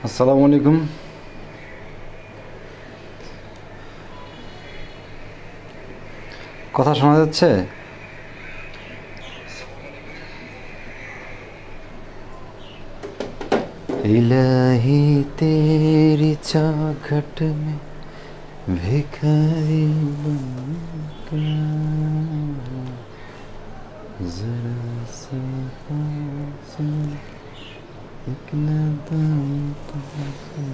আসসালামু আলাইকুম। কথা শোনা যাচ্ছে? इलाही तेरी चाखट में भिखारी बनकर जरा सा पास एक नदान तुझसे।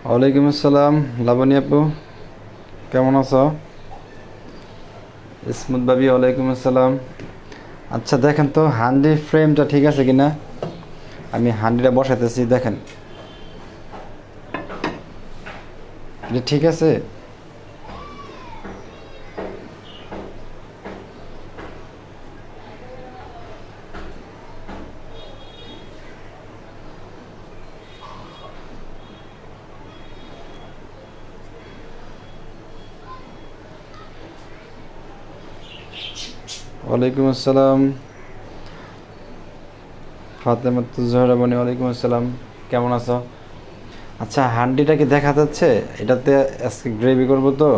ওয়ালাইকুম আসসালাম লাবণী আপু, কেমন আছো? ইসমুত ভাবি ওয়ালাইকুম আসসালাম। আচ্ছা দেখেন তো হান্ডি ফ্রেমটা ঠিক আছে কিনা, আমি হান্ডিটা বসাইতেছি, দেখেন এটা ঠিক আছে? ওয়ালাইকুম আসসালাম ফাতেমা জোহরা বনি, ওয়ালাইকুম আসসালাম, কেমন আছো? আচ্ছা হান্ডিটা কি দেখা যাচ্ছে? এটাতে আজকে গ্রেভি করবো তো,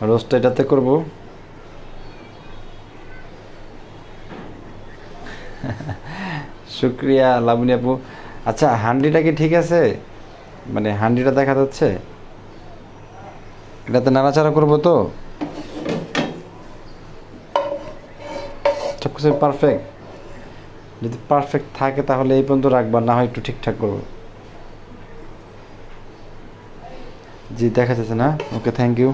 রোস্ট এটাতে করব। শুক্রিয়া লাবণী আপু। আচ্ছা হান্ডিটা কি ঠিক আছে, মানে হান্ডিটা দেখা যাচ্ছে? এটাতে নাড়াচাড়া করবো তো, সব কিছু পারফেক্ট? যদি পারফেক্ট থাকে তাহলে এই পর্যন্ত রাখবা, না হয় একটু ঠিকঠাক করবো। জি দেখা যাচ্ছে না, ওকে থ্যাংক ইউ।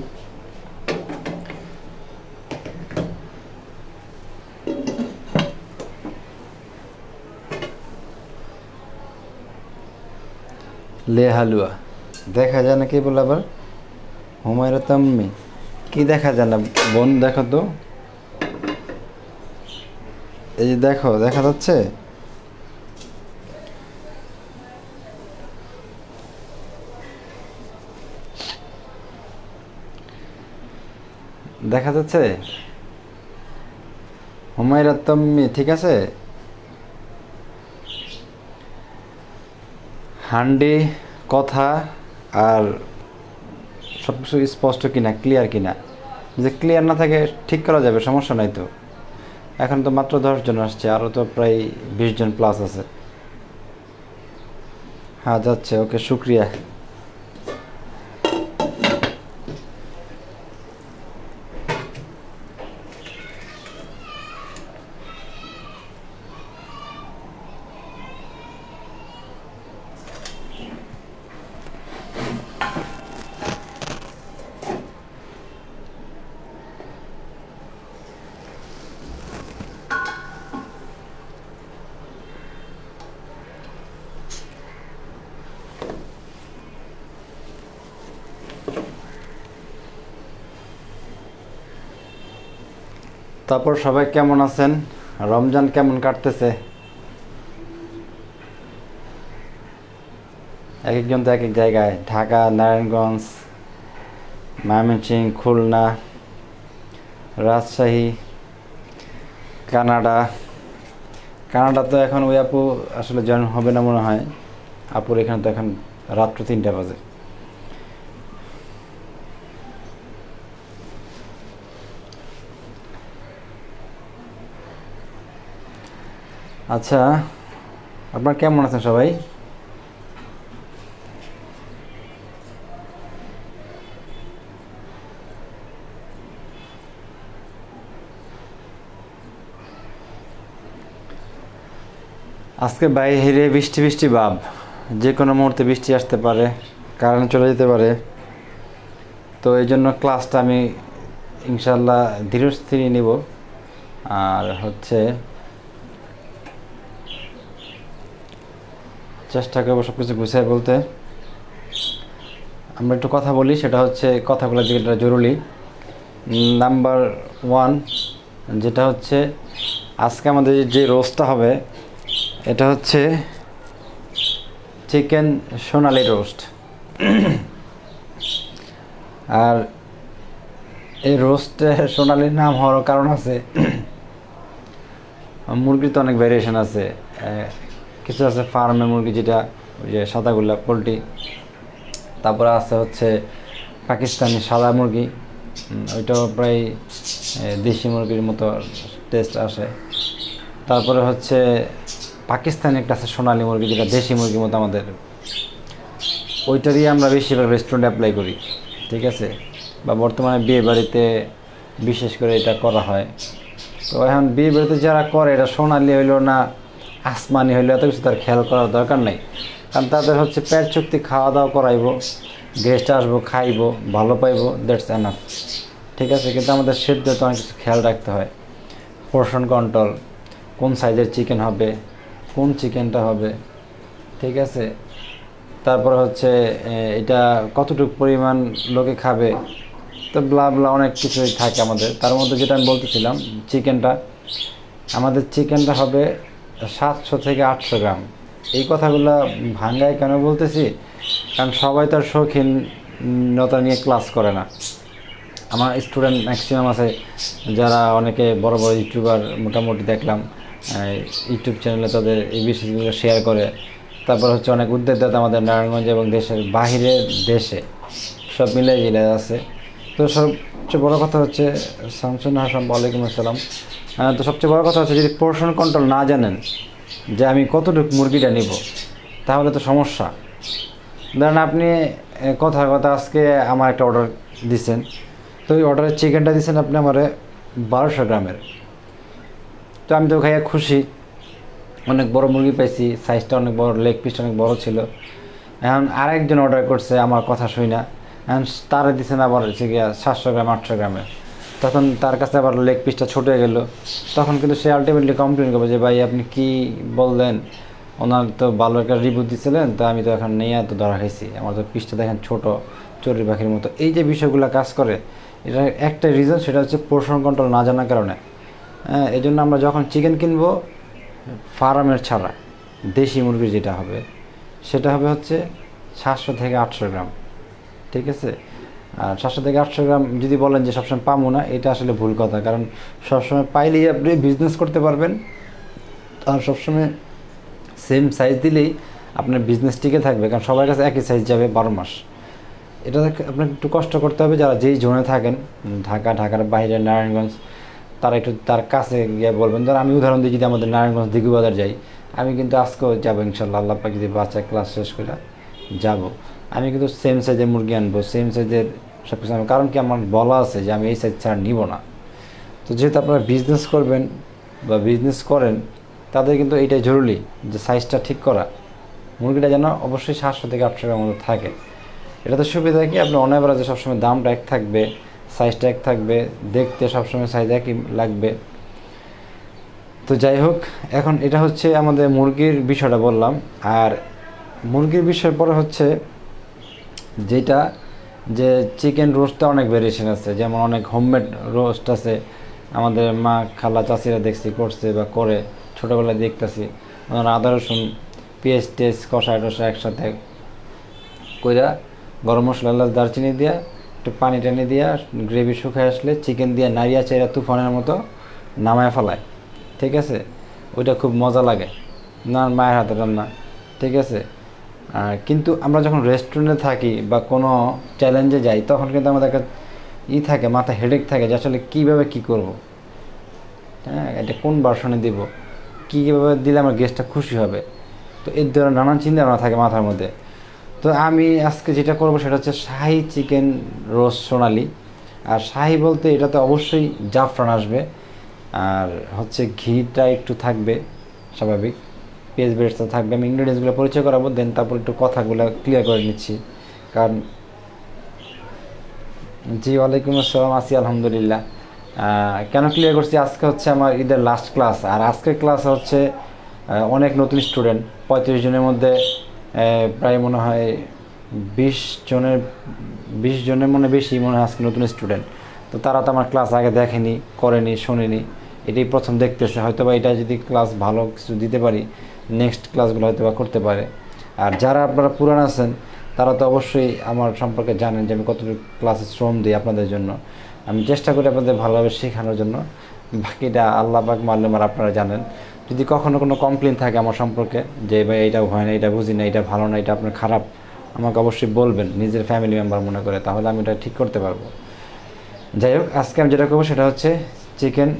লে হালুয়া দেখা যায় না, কে বলে আবার? হুমায়রা তাম্মি, কি দেখা যায় না বোন? দেখো তো, এই যে দেখো, দেখা যাচ্ছে? দেখা যাচ্ছে হুমায়রা তাম্মি, ঠিক আছে? হান্ডি কথা আর সব কিছু স্পষ্ট কিনা, ক্লিয়ার কিনা? যে ক্লিয়ার না থাকে ঠিক করা যাবে, সমস্যা নাই তো। এখন তো মাত্র 10 জন আসছে, আরও তো প্রায় 20 জন প্লাস আছে। হ্যাঁ যাচ্ছে, ওকে শুক্রিয়া। তারপর সবাই কেমন আছেন? রমজান কেমন কাটতেছে? এক একজন তো এক এক জায়গায়, ঢাকা, নারায়ণগঞ্জ, ময়মনসিংহ, খুলনা, রাজশাহী, কানাডা। কানাডা তো এখন ওই আপু আসলে জয়েন হবে না মনে হয়, আপুর এখানে তো এখন রাত্র 3টা বাজে। আচ্ছা আপনার কেমন আছেন সবাই? আজকে বাইরে বৃষ্টি বৃষ্টি ভাব, যে কোনো মুহূর্তে বৃষ্টি আসতে পারে, কারেন্ট চলে যেতে পারে। তো এই জন্য ক্লাসটা আমি ইনশাল্লাহ ধীরস্থিরই নিব। আর হচ্ছে চেষ্টা করবো সব কিছু গুছিয়ে বলতে। আমরা একটু কথা বলি, সেটা হচ্ছে কথাগুলো যেটা জরুরি। নাম্বার 1 যেটা হচ্ছে আজকে আমাদের যে রোস্টটা হবে এটা হচ্ছে চিকেন সোনালি রোস্ট। আর এই রোস্টে সোনালির নাম হওয়ার কারণ আছে, মুরগির তো অনেক ভ্যারিয়েশন আছে। কিছু আছে ফার্মে মুরগি, যেটা ওই যে সাদাগুলা পোলট্রি। তারপরে আছে হচ্ছে পাকিস্তানি সাদা মুরগি, ওইটাও প্রায় দেশি মুরগির মতো টেস্ট আসে। তারপরে হচ্ছে পাকিস্তানি একটা আছে সোনালি মুরগি, যেটা দেশি মুরগির মতো আমাদের, ওইটারই আমরা বেশিরভাগ রেস্টুরেন্টে অ্যাপ্লাই করি, ঠিক আছে। বা বর্তমানে বিয়ে বাড়িতে বিশেষ করে এটা করা হয়। তো এখন বিয়ে বাড়িতে যারা করে, এটা সোনালি হইলো না আসমানি হইলো এত কিছু তার খেয়াল করার দরকার নেই, কারণ তাদের হচ্ছে পেট চুক্তি, খাওয়া দাওয়া করাইবো, গেস্ট আসবো, খাইবো, ভালো পাইবো, দ্যাটস এনাফ, ঠিক আছে। কিন্তু আমাদের সেদ্ধ তো অনেক কিছু খেয়াল রাখতে হয়, পোর্শন কন্ট্রোল, কোন সাইজের চিকেন হবে, কোন চিকেনটা হবে, ঠিক আছে। তারপরে হচ্ছে এটা কতটুকু পরিমাণ লোকে খাবে, তো ব্লা ব্লা অনেক কিছুই থাকে আমাদের। তার মধ্যে যেটা আমি বলতেছিলাম, আমাদের চিকেনটা হবে 700 থেকে 800 গ্রাম। এই কথাগুলো ভাঙ্গায় কেন বলতেছি, কারণ সবাই তার শৌখিনতা নিয়ে ক্লাস করে না। আমার স্টুডেন্ট ম্যাক্সিমাম আছে যারা অনেকে বড় বড় ইউটিউবার মোটামুটি দেখলাম, ইউটিউব চ্যানেলে তাদের এই বিষয়গুলো শেয়ার করে। তারপর হচ্ছে অনেক উদ্যোক্তা আমাদের নারায়ণগঞ্জ এবং দেশের বাহিরের দেশে সব মিলাই জিলাই আছে। তো সবচেয়ে বড় কথা হচ্ছে, শামসুন হাসান ওয়ালাইকুম আসসালাম। তো সবচেয়ে বড় কথা হচ্ছে, যদি পোর্শন কন্ট্রোল না জানেন যে আমি কতটুকু মুরগিটা নিব, তাহলে তো সমস্যা। ধরেন আপনি কথা আজকে আমার একটা অর্ডার দিচ্ছেন, তো ওই অর্ডারের চিকেনটা দিচ্ছেন আপনি আমার 1200 গ্রামের। তো আমি তো খাইয়া খুশি, অনেক বড় মুরগি পাইছি, সাইজটা অনেক বড়, লেগ পিসটা অনেক বড় ছিল। এখন আরেকজন অর্ডার করছে আমার কথা শুই না, এখন তারা দিচ্ছেন আবার হচ্ছে গিয়া 700 গ্রাম 800 গ্রামের। তখন তার কাছে আবার লেগ পিসটা ছোটো হয়ে গেল, তখন কিন্তু সে আলটিমেটলি কমপ্লেন করবে যে ভাই আপনি কি বললেন, ওনার তো ভালো একটা রিভিউ দিচ্ছিলেন, তো আমি তো এখন নিয়ে তো ধরা খাইছি, আমার তো পিসটা দেখেন ছোটো, চড়ুই পাখির মতো। এই যে বিষয়গুলো কাজ করে, এটা একটা রিজন, সেটা হচ্ছে পোর্শন কন্ট্রোল না জানার কারণে। হ্যাঁ, এই জন্য আমরা যখন চিকেন কিনবো, ফার্মের ছাড়া দেশি মুরগি যেটা হবে, সেটা হবে হচ্ছে 700 থেকে 800 গ্রাম, ঠিক আছে। আর 700 থেকে 800 গ্রাম যদি বলেন যে সবসময় পাবো না, এটা আসলে ভুল কথা, কারণ সবসময় পাইলেই আপনি বিজনেস করতে পারবেন। আর সবসময় সেম সাইজ দিলেই আপনার বিজনেস টিকে থাকবে, কারণ সবার কাছে একই সাইজ যাবে 12 মাস। এটা আপনাকে একটু কষ্ট করতে হবে। যারা যেই জোনে থাকেন, ঢাকার বাইরে নারায়ণগঞ্জ, তারা একটু তার কাছে গিয়ে বলবেন। ধর আমি উদাহরণ দিই, যদি আমাদের নারায়ণগঞ্জ দিঘুবাজার যাই, আমি কিন্তু আজকেও যাবো ইনশাল্লাহ, আল্লাহ পাক যদি বাচ্চা ক্লাস শেষ করে যাব, আমি কিন্তু সেম সাইজের মুরগি আনবো, সেম সাইজের সব কিছু আনবো। কারণ কি, আমার বলা আছে যে আমি এই সাইজ ছাড়া নিব না। তো যেহেতু আপনারা বিজনেস করবেন বা বিজনেস করেন, তাদের কিন্তু এইটাই জরুরি যে সাইজটা ঠিক করা, মুরগিটা যেন অবশ্যই 700 থেকে 800 গ্রামের মধ্যে থাকে। এটা তো সুবিধা কি, আপনি অন অ্যাভারেজে সবসময় দামটা এক থাকবে, সাইজটা এক থাকবে, দেখতে সবসময় সাইজ একই লাগবে। তো যাই হোক, এখন এটা হচ্ছে আমাদের মুরগির বিষয়টা বললাম। আর মুরগির বিষয় পরে হচ্ছে যেটা, যে চিকেন রোস্টটা অনেক ভেরিয়েশন আছে, যেমন অনেক হোমমেড রোস্ট আছে, আমাদের মা খালা চাচিরা দেখছি করছে বা করে, ছোটোবেলায় দেখতেছি। ওনারা আদা রসুন পেঁয়াজ টেস্ট কষায় টষা একসাথে কইরা, গরম মশলা এলাচ দারচিনি দিয়া, একটু পানি টানি দিয়া, গ্রেভি শুকায় আসলে চিকেন দিয়ে নাড়িয়া চাইরা তুফানের মতো নামায় ফেলায়, ঠিক আছে। ওইটা খুব মজা লাগে, না মায়ের হাতে রান্না, ঠিক আছে। কিন্তু আমরা যখন রেস্টুরেন্টে থাকি বা কোনো চ্যালেঞ্জে যাই, তখন কিন্তু আমাদের একটা থাকে, মাথা হেডেক থাকে যে আসলে কীভাবে কী করব, হ্যাঁ, এটা কোন ভার্সনে দিব, কীভাবে দিলে আমার গেস্টটা খুশি হবে। তো এর দ্বারা নানান চিন্তা ভাবনা থাকে মাথার মধ্যে। তো আমি আজকে যেটা করব সেটা হচ্ছে শাহি চিকেন রোস্ট সোনালি। আর শাহি বলতে এটাতে অবশ্যই জাফরান আসবে, আর হচ্ছে ঘিটা একটু থাকবে স্বাভাবিক, পেঁয়াজ বেরেস্তা থাকবে। আমি ইনগ্রিডিয়েন্টসগুলো পরিচয় করাবো, দেন তারপর একটু কথাগুলো ক্লিয়ার করে নিচ্ছি। কারণ জি ওয়ালাইকুম আসসালাম, আছি আলহামদুলিল্লাহ। কেন ক্লিয়ার করছি, আজকে হচ্ছে আমার ঈদের লাস্ট ক্লাস। আর আজকের ক্লাস হচ্ছে অনেক নতুন স্টুডেন্ট, 35 জনের মধ্যে প্রায় মনে হয় 20 জনের মনে বেশি মনে হয় আজকে নতুন স্টুডেন্ট। তো তারা তো আমার ক্লাস আগে দেখেনি, করেনি, শোনেনি। এটাই প্রথম দেখতেছে, হয়তো বা এটা যদি ক্লাস ভালো কিছু দিতে পারি নেক্সট ক্লাসগুলো হয়তো বা করতে পারে। আর যারা আপনারা পুরান আছেন তারা তো অবশ্যই আমার সম্পর্কে জানেন যে আমি কতটুকু ক্লাসে শ্রম দিই আপনাদের জন্য। আমি চেষ্টা করি আপনাদের ভালোভাবে শেখানোর জন্য, বাকিটা আল্লাহ পাক মানলে আর আপনারা জানেন। যদি কখনো কোনো কমপ্লেন থাকে আমার সম্পর্কে যে ভাই এইটা হয় না, এটা বুঝি না, এটা ভালো না, এটা আপনার খারাপ, আমাকে অবশ্যই বলবেন নিজের ফ্যামিলি মেম্বার মনে করে, তাহলে আমি এটা ঠিক করতে পারবো। যাই হোক, আজকে আমি যেটা করবো সেটা হচ্ছে চিকেন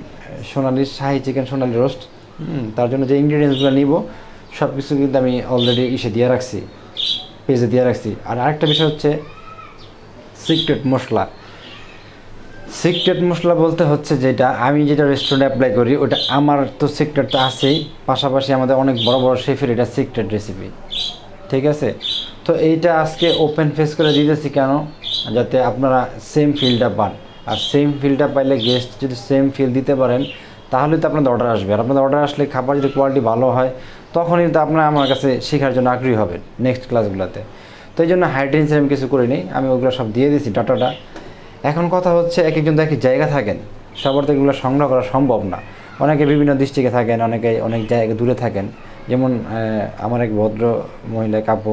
সোনালি, শাহি চিকেন সোনালি রোস্ট। তার জন্য যে ইনগ্রিডিয়েন্টসগুলো নিব সব কিছু কিন্তু আমি অলরেডি দিয়ে রাখছি, পেজে দিয়ে রাখছি। আর আরেকটা বিষয় হচ্ছে সিক্রেট মশলা। সিক্রেট মশলা বলতে হচ্ছে যেটা আমি যেটা রেস্টুরেন্টে অ্যাপ্লাই করি ওটা আমার তো সিক্রেট তো আছেই, পাশাপাশি আমাদের অনেক বড় বড় শেফের এটা সিক্রেট রেসিপি, ঠিক আছে? তো এইটা আজকে ওপেন ফেস করে দিতেছি কেন, যাতে আপনারা সেম ফিলটা পান। আর সেম ফিলটা পাইলে গেস্ট যদি সেম ফিল দিতে পারেন তাহলে তো আপনাদের অর্ডার আসবে। আর আপনাদের অর্ডার আসলে খাবার যদি কোয়ালিটি ভালো হয় তখনই তো আপনারা আমার কাছে শেখার জন্য আগ্রহী হবেন নেক্সট ক্লাসগুলোতে। তো এই জন্য হাইডেন্স আমি কিছু করি নেই, আমি ওগুলো সব দিয়ে দিয়েছি ডাটাটা। এখন কথা হচ্ছে এক একজন তো এক এক জায়গা থাকেন, সবার তো এগুলো সংগ্রহ করা সম্ভব না। অনেকে বিভিন্ন ডিস্ট্রিক্টে থাকেন, অনেকে অনেক জায়গা দূরে থাকেন। যেমন আমার এক ভদ্র মহিলা কাপু,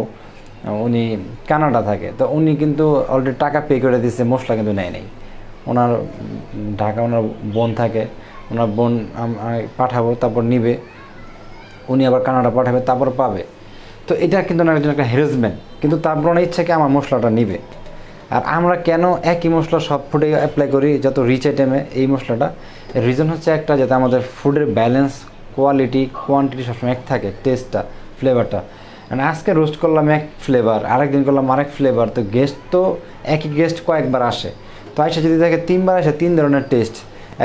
উনি কানাডা থাকে, তো উনি কিন্তু অলরেডি টাকা পে করে দিচ্ছে, মশলা কিন্তু নেয় নেই। ওনার ঢাকা ওনার বোন থাকে, ওনার বোন পাঠাবো তারপর নিবে, উনি আবার কানাডা পাঠাবে তারপর পাবে। তো এটা কিন্তু ওনার একজন একটা হ্যারাসমেন্ট, কিন্তু তারপর ওনার ইচ্ছা কি আমার মশলাটা নিবে। আর আমরা কেন একই মশলা সব ফুডে অ্যাপ্লাই করি যত রিচ আইটেমে এই মশলাটা, এর রিজন হচ্ছে একটা, যাতে আমাদের ফুডের ব্যালেন্স, কোয়ালিটি, কোয়ান্টিটি সবসময় এক থাকে, টেস্টটা, ফ্লেভারটা। মানে আজকে রোস্ট করলাম এক ফ্লেভার, আরেকদিন করলাম আরেক ফ্লেভার, তো গেস্ট তো একই গেস্ট কয়েকবার আসে, তো আইসা যদি দেখে 3বার আসে 3 ধরনের টেস্ট,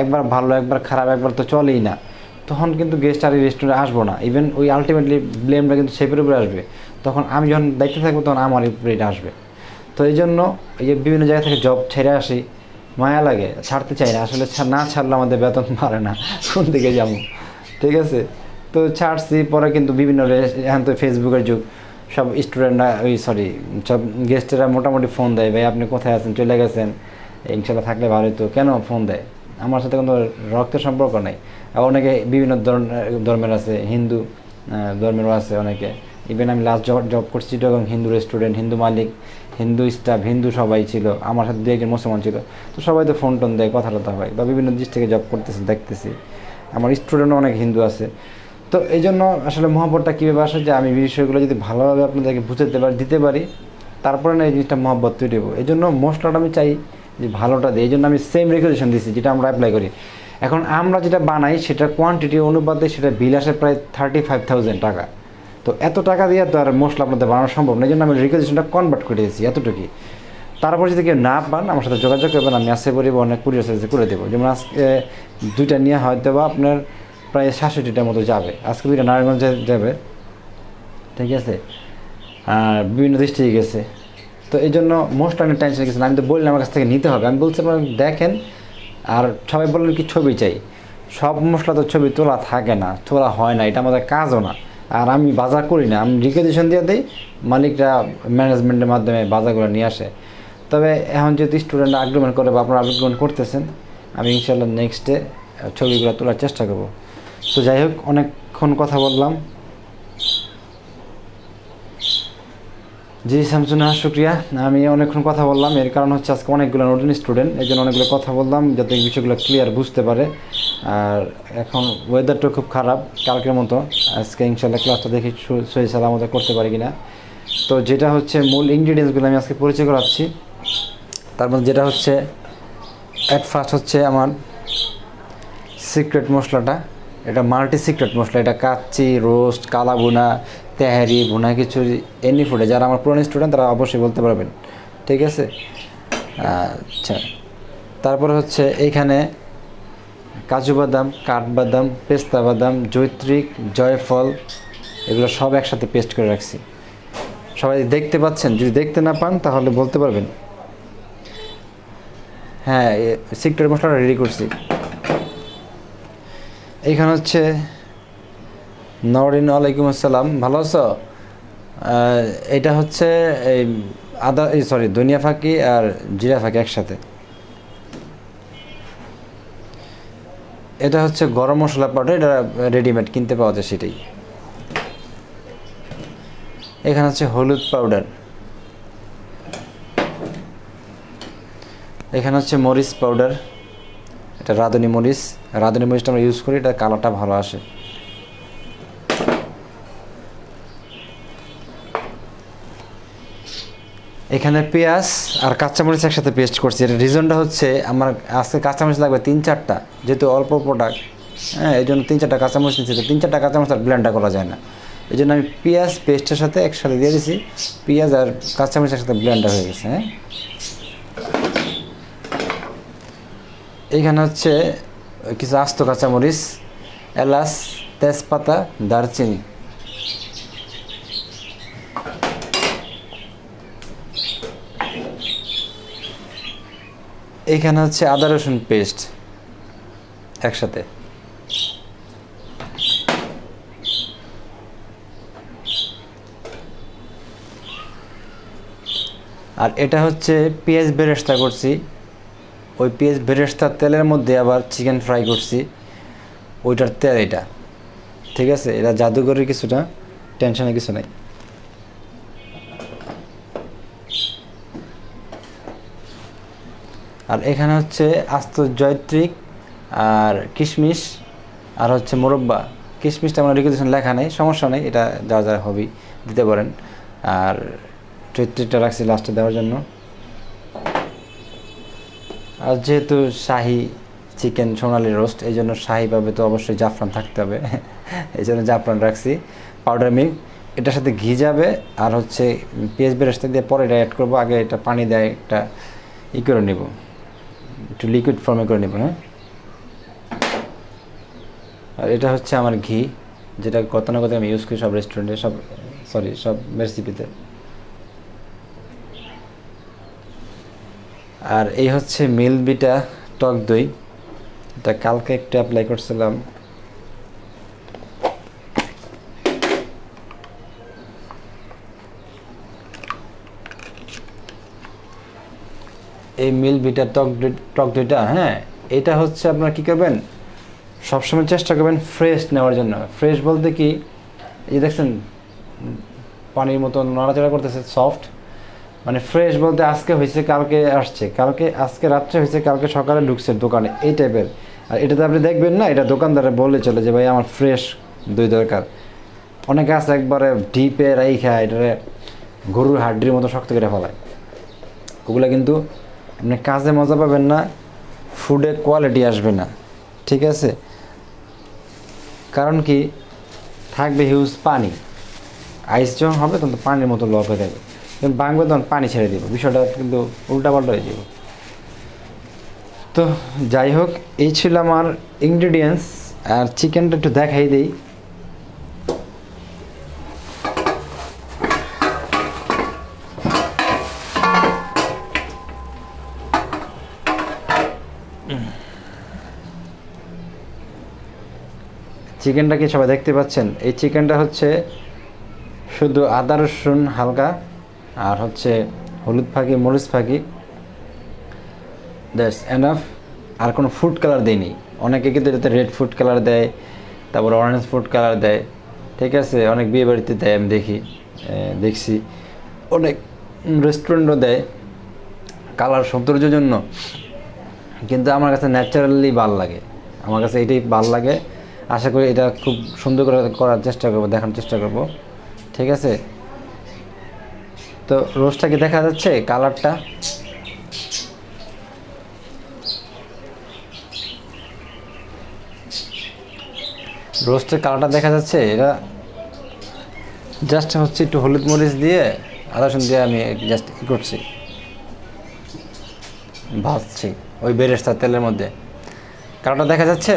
একবার ভালো একবার খারাপ একবার তো চলেই না, তখন কিন্তু গেস্ট আর এই রেস্টুরেন্টে আসবো না। ইভেন ওই আলটিমেটলি ব্লেমটা কিন্তু শেফের উপরে আসবে, তখন আমি যখন দায়িত্বে থাকবো তখন আমার উপরে এটা আসবে। তো এই জন্য এই যে বিভিন্ন জায়গা থেকে জব ছেড়ে আসি, মায়া লাগে, ছাড়তে চাই না আসলে, না ছাড়লে আমাদের বেতন বাড়ে না, কোন দিকে যাবো, ঠিক আছে? তো ছাড়ছি, পরে কিন্তু বিভিন্ন এখন তো ফেসবুকের যুগ, সব স্টুডেন্টরা সব গেস্টেরা মোটামুটি ফোন দেয়, ভাই আপনি কোথায় আছেন, চলে গেছেন, ইনশাল্লাহ থাকলে ভালোই। তো কেন ফোন দেয়, আমার সাথে কোনো রক্তের সম্পর্ক নেই। আর অনেকে বিভিন্ন ধর্মের আছে, হিন্দু ধর্মেরও আছে অনেকে। ইভেন আমি লাস্ট জব করছি তখন হিন্দু রেস্টুরেন্ট, হিন্দু মালিক, হিন্দু স্টাফ, হিন্দু সবাই ছিল, আমার সাথে 2 একজন মুসলমান ছিল, তো সবাই তো ফোন টোন দেয়, কথা টথা হয়, বা বিভিন্ন দেশ থেকে জব করতেছি দেখতেছি, আমার স্টুডেন্টও অনেক হিন্দু আছে। তো এই জন্য আসলে মহব্বতটা কীভাবে আসে, যে আমি বিষয়গুলো যদি ভালোভাবে আপনাদেরকে বুঝাতে পারি, দিতে পারি, তারপরে না এই জিনিসটা মহব্বত তৈরি দেবো। এই জন্য মশলাটা আমি চাই যে ভালোটা দিই, এই জন্য আমি সেম রেগুলেশন দিচ্ছি যেটা আমরা অ্যাপ্লাই করি। এখন আমরা যেটা বানাই সেটা কোয়ান্টিটি অনুপাতে সেটা বিল আসে প্রায় 35,000 টাকা। তো এত টাকা দিয়ে তো আর মশলা আপনাদের বানানো সম্ভব না, এই জন্য আমি রিকোয়েশনটা কনভার্ট করে দিয়েছি এতটুকুই। তারপর যদি কেউ না পান আমার সাথে যোগাযোগ করবেন, আমি আসে পড়ি বা অনেক কুরিয়ার সার্ভিসে করে দেবো। যেমন আজকে 2টা নিয়ে হয়তো বা আপনার প্রায় 67টার মতো যাবে, আজকে 2টা নারায়ণগঞ্জে যাবে, ঠিক আছে? আর বিভিন্ন ডিস্ট্রিক্টে গেছে। তো এই জন্য মশলা আমি টেনশন গেছে না, আমি তো বললাম আমার কাছ থেকে নিতে হবে, আমি বলছি আপনারা দেখেন। আর সবাই বললেন কি ছবি চাই, সব মশলা তো ছবি তোলা থাকে না, তোলা হয় না, এটা আমাদের কাজও না। আর আমি বাজার করি না, আমি রিকোয়েশন দিয়ে দিই, মালিকরা ম্যানেজমেন্টের মাধ্যমে বাজারগুলো নিয়ে আসে। তবে এখন যেহেতু স্টুডেন্টরা আগ্রহণ করে বা আপনারা আগ্রহণ করতেছেন, আমি ইনশাল্লাহ নেক্সটে ছবিগুলো তোলার চেষ্টা করব। তো যাই হোক, অনেকক্ষণ কথা বললাম। জি শামসুনা, শুক্রিয়া। আমি অনেকক্ষণ কথা বললাম, এর কারণ হচ্ছে আজকে অনেকগুলো নতুন স্টুডেন্ট, এই জন্য অনেকগুলো কথা বললাম যাতে এই বিষয়গুলো ক্লিয়ার বুঝতে পারে। আর এখন ওয়েদারটা খুব খারাপ কালকের মতো, আজকে ইনশাল্লাহ ক্লাসটা দেখি সহি সালামত করতে পারি কিনা। তো যেটা হচ্ছে মূল ইনগ্রিডিয়েন্টসগুলো আমি আজকে পরিচয় করাচ্ছি। তার মধ্যে যেটা হচ্ছে অ্যাট ফার্স্ট হচ্ছে আমার সিক্রেট মশলাটা, এটা মাল্টি সিক্রেট মশলা, এটা কাচ্চি, রোস্ট, কালা ভুনা, তেহারি, ভুনা খিচুড়ি, এনি ফুডে যারা আমার পুরনো স্টুডেন্ট তারা অবশ্যই বলতে পারবেন, ঠিক আছে? আচ্ছা, তারপরে হচ্ছে এইখানে কাজু বাদাম, কাঠবাদাম, পেস্তা বাদাম, জৈত্রিক, জয়ফল, এগুলো সব একসাথে পেস্ট করে রাখছি। সবাই দেখতে পাচ্ছেন? যদি দেখতে না পান তাহলে বলতে পারবেন। হ্যাঁ, সিক্রেট মশলাটা রেডি করছি। এইখানে হচ্ছে নরিন, ওয়ালাইকুম আসসালাম, ভালো আছো? এটা হচ্ছে এই ধনিয়া ফাঁকি আর জিরা ফাঁকি একসাথে। এটা হচ্ছে গরম মশলা পাউডার, এটা রেডিমেড কিনতে পাওয়া যায় সেটাই। এখানে হচ্ছে হলুদ পাউডার, এখানে হচ্ছে মরিচ পাউডার, এটা রাঁধুনি মরিচটা আমরা ইউজ করি, এটা কালারটা ভালো আসে। এখানে পেঁয়াজ আর কাঁচামরিচ একসাথে পেস্ট করছি। এর রিজনটা হচ্ছে আমার আজকে কাঁচামরিচ লাগবে 3-4টা, যেহেতু অল্প প্রোডাক্ট, হ্যাঁ, এই জন্য 3-4টা কাঁচামরিচ নিচ্ছি। তো 3-4টা কাঁচামরিচ আর ব্লেন্ডটা করা যায় না, এই জন্য আমি পেঁয়াজ পেস্টের সাথে একসাথে দিয়ে দিয়েছি। পেঁয়াজ আর কাঁচামরিচ একসাথে ব্লেন্ডার হয়ে গেছে। হ্যাঁ, এইখানে হচ্ছে কিছু আস্ত কাঁচামরিচ, এলাচ, তেজপাতা, দারচিনি। এইখানে হচ্ছে আদা রসুন পেস্ট একসাথে। আর এটা হচ্ছে পেঁয়াজ বেরেস্তা করছি, ওই পেঁয়াজ বেরেস্তার তেলের মধ্যে আবার চিকেন ফ্রাই করছি, ওইটার তেল এটা। ঠিক আছে, এটা জাদুঘরের কিছুটা, টেনশনের কিছু নাই। আর এখানে হচ্ছে আস্ত জয়ত্রিক আর কিশমিশ আর হচ্ছে মোরব্বা। কিশমিশটা আমার রেগুলেশন লেখা নেই, সমস্যা নেই, এটা যা যা হবি দিতে পারেন। আর জয়ত্রিকটা রাখছি লাস্টে দেওয়ার জন্য। আর যেহেতু শাহি চিকেন সোনালি রোস্ট, এই জন্য শাহিভাবে তো অবশ্যই জাফরান থাকতে হবে, এই জন্য জাফরান রাখছি। পাউডার মিল্ক, এটার সাথে ঘি যাবে, আর হচ্ছে পেঁয়াজ বেরেস্তা দিয়ে পরে এটা অ্যাড করবো। আগে এটা পানি দেয় একটা করে নেব, একটু লিকুইড ফর্মে করে নেব। হ্যাঁ, আর এটা হচ্ছে আমার ঘি, যেটা কত না কত আমি ইউজ করি সব রেস্টুরেন্টে, সব রেসিপিতে। আর এই হচ্ছে মিল্কভিটা টক দই, এটা কালকে একটু অ্যাপ্লাই করছিলাম। এই মিল্কভিটা টক দইটা, হ্যাঁ, এটা হচ্ছে আপনারা কী করবেন, সবসময় চেষ্টা করবেন ফ্রেশ নেওয়ার জন্য। ফ্রেশ বলতে কি, এই যে দেখছেন পানির মতো নড়াচড়া করতেছে, সফট, মানে ফ্রেশ বলতে আজকে হয়েছে কালকে আসছে, আজকে রাত্রে হয়েছে কালকে সকালে ঢুকছে দোকানে, এই টাইপের। আর এটাতে আপনি দেখবেন না, এটা দোকানদারে বলে চলে যে ভাই আমার ফ্রেশ দই দরকার। অনেকে আছে একবারে ডিপে রাইখা এটারে গরুর হাড্ডির মতো শক্ত করে ফেলায়, ওগুলো কিন্তু আপনি কাজে মজা পাবেন না, ফুডে কোয়ালিটি আসবে না। ঠিক আছে, কারণ কি থাকবে হিউজ পানি, আইস যখন হবে তখন তো পানির মতো লক হয়ে যাবে, যখন ভাঙবে তখন পানি ছেড়ে দিব, বিষয়টা কিন্তু উল্টাপাল্টা হয়ে যাবে। তো যাই হোক, এই ছিল আমার ইনগ্রিডিয়েন্টস। আর চিকেনটা একটু দেখাই দিই। চিকেনটা কি সবাই দেখতে পাচ্ছেন? এই চিকেনটা হচ্ছে শুধু আদা রসুন হালকা, আর হচ্ছে হলুদ ফাঁকি, মরিচ ফাঁকি, দ্যাটস এনাফ। আর কোনো ফুড কালার দেয়নি। অনেকে কিন্তু এটাতে রেড ফুড কালার দেয়, তারপর অরেঞ্জ ফুড কালার দেয়। ঠিক আছে, অনেক বিয়ে বাড়িতে দেয়, আমি দেখছি, অনেক রেস্টুরেন্টও দেয় কালার সৌন্দর্যের জন্য, কিন্তু আমার কাছে ন্যাচারালি ভাল লাগে, আমার কাছে এটাই ভাল লাগে। আশা করি এটা খুব সুন্দর করে করার চেষ্টা করবো, দেখানোর চেষ্টা করব। ঠিক আছে, তো রোস্টটা কি দেখা যাচ্ছে কালারটা? রোস্টের কালারটা দেখা যাচ্ছে? এটা জাস্ট হচ্ছে একটু হলুদ মরিচ দিয়ে আদা রসুন দিয়ে আমি জাস্ট করছি, ভাজছি ওই বেরেস্তার তেলের মধ্যে। কালারটা দেখা যাচ্ছে?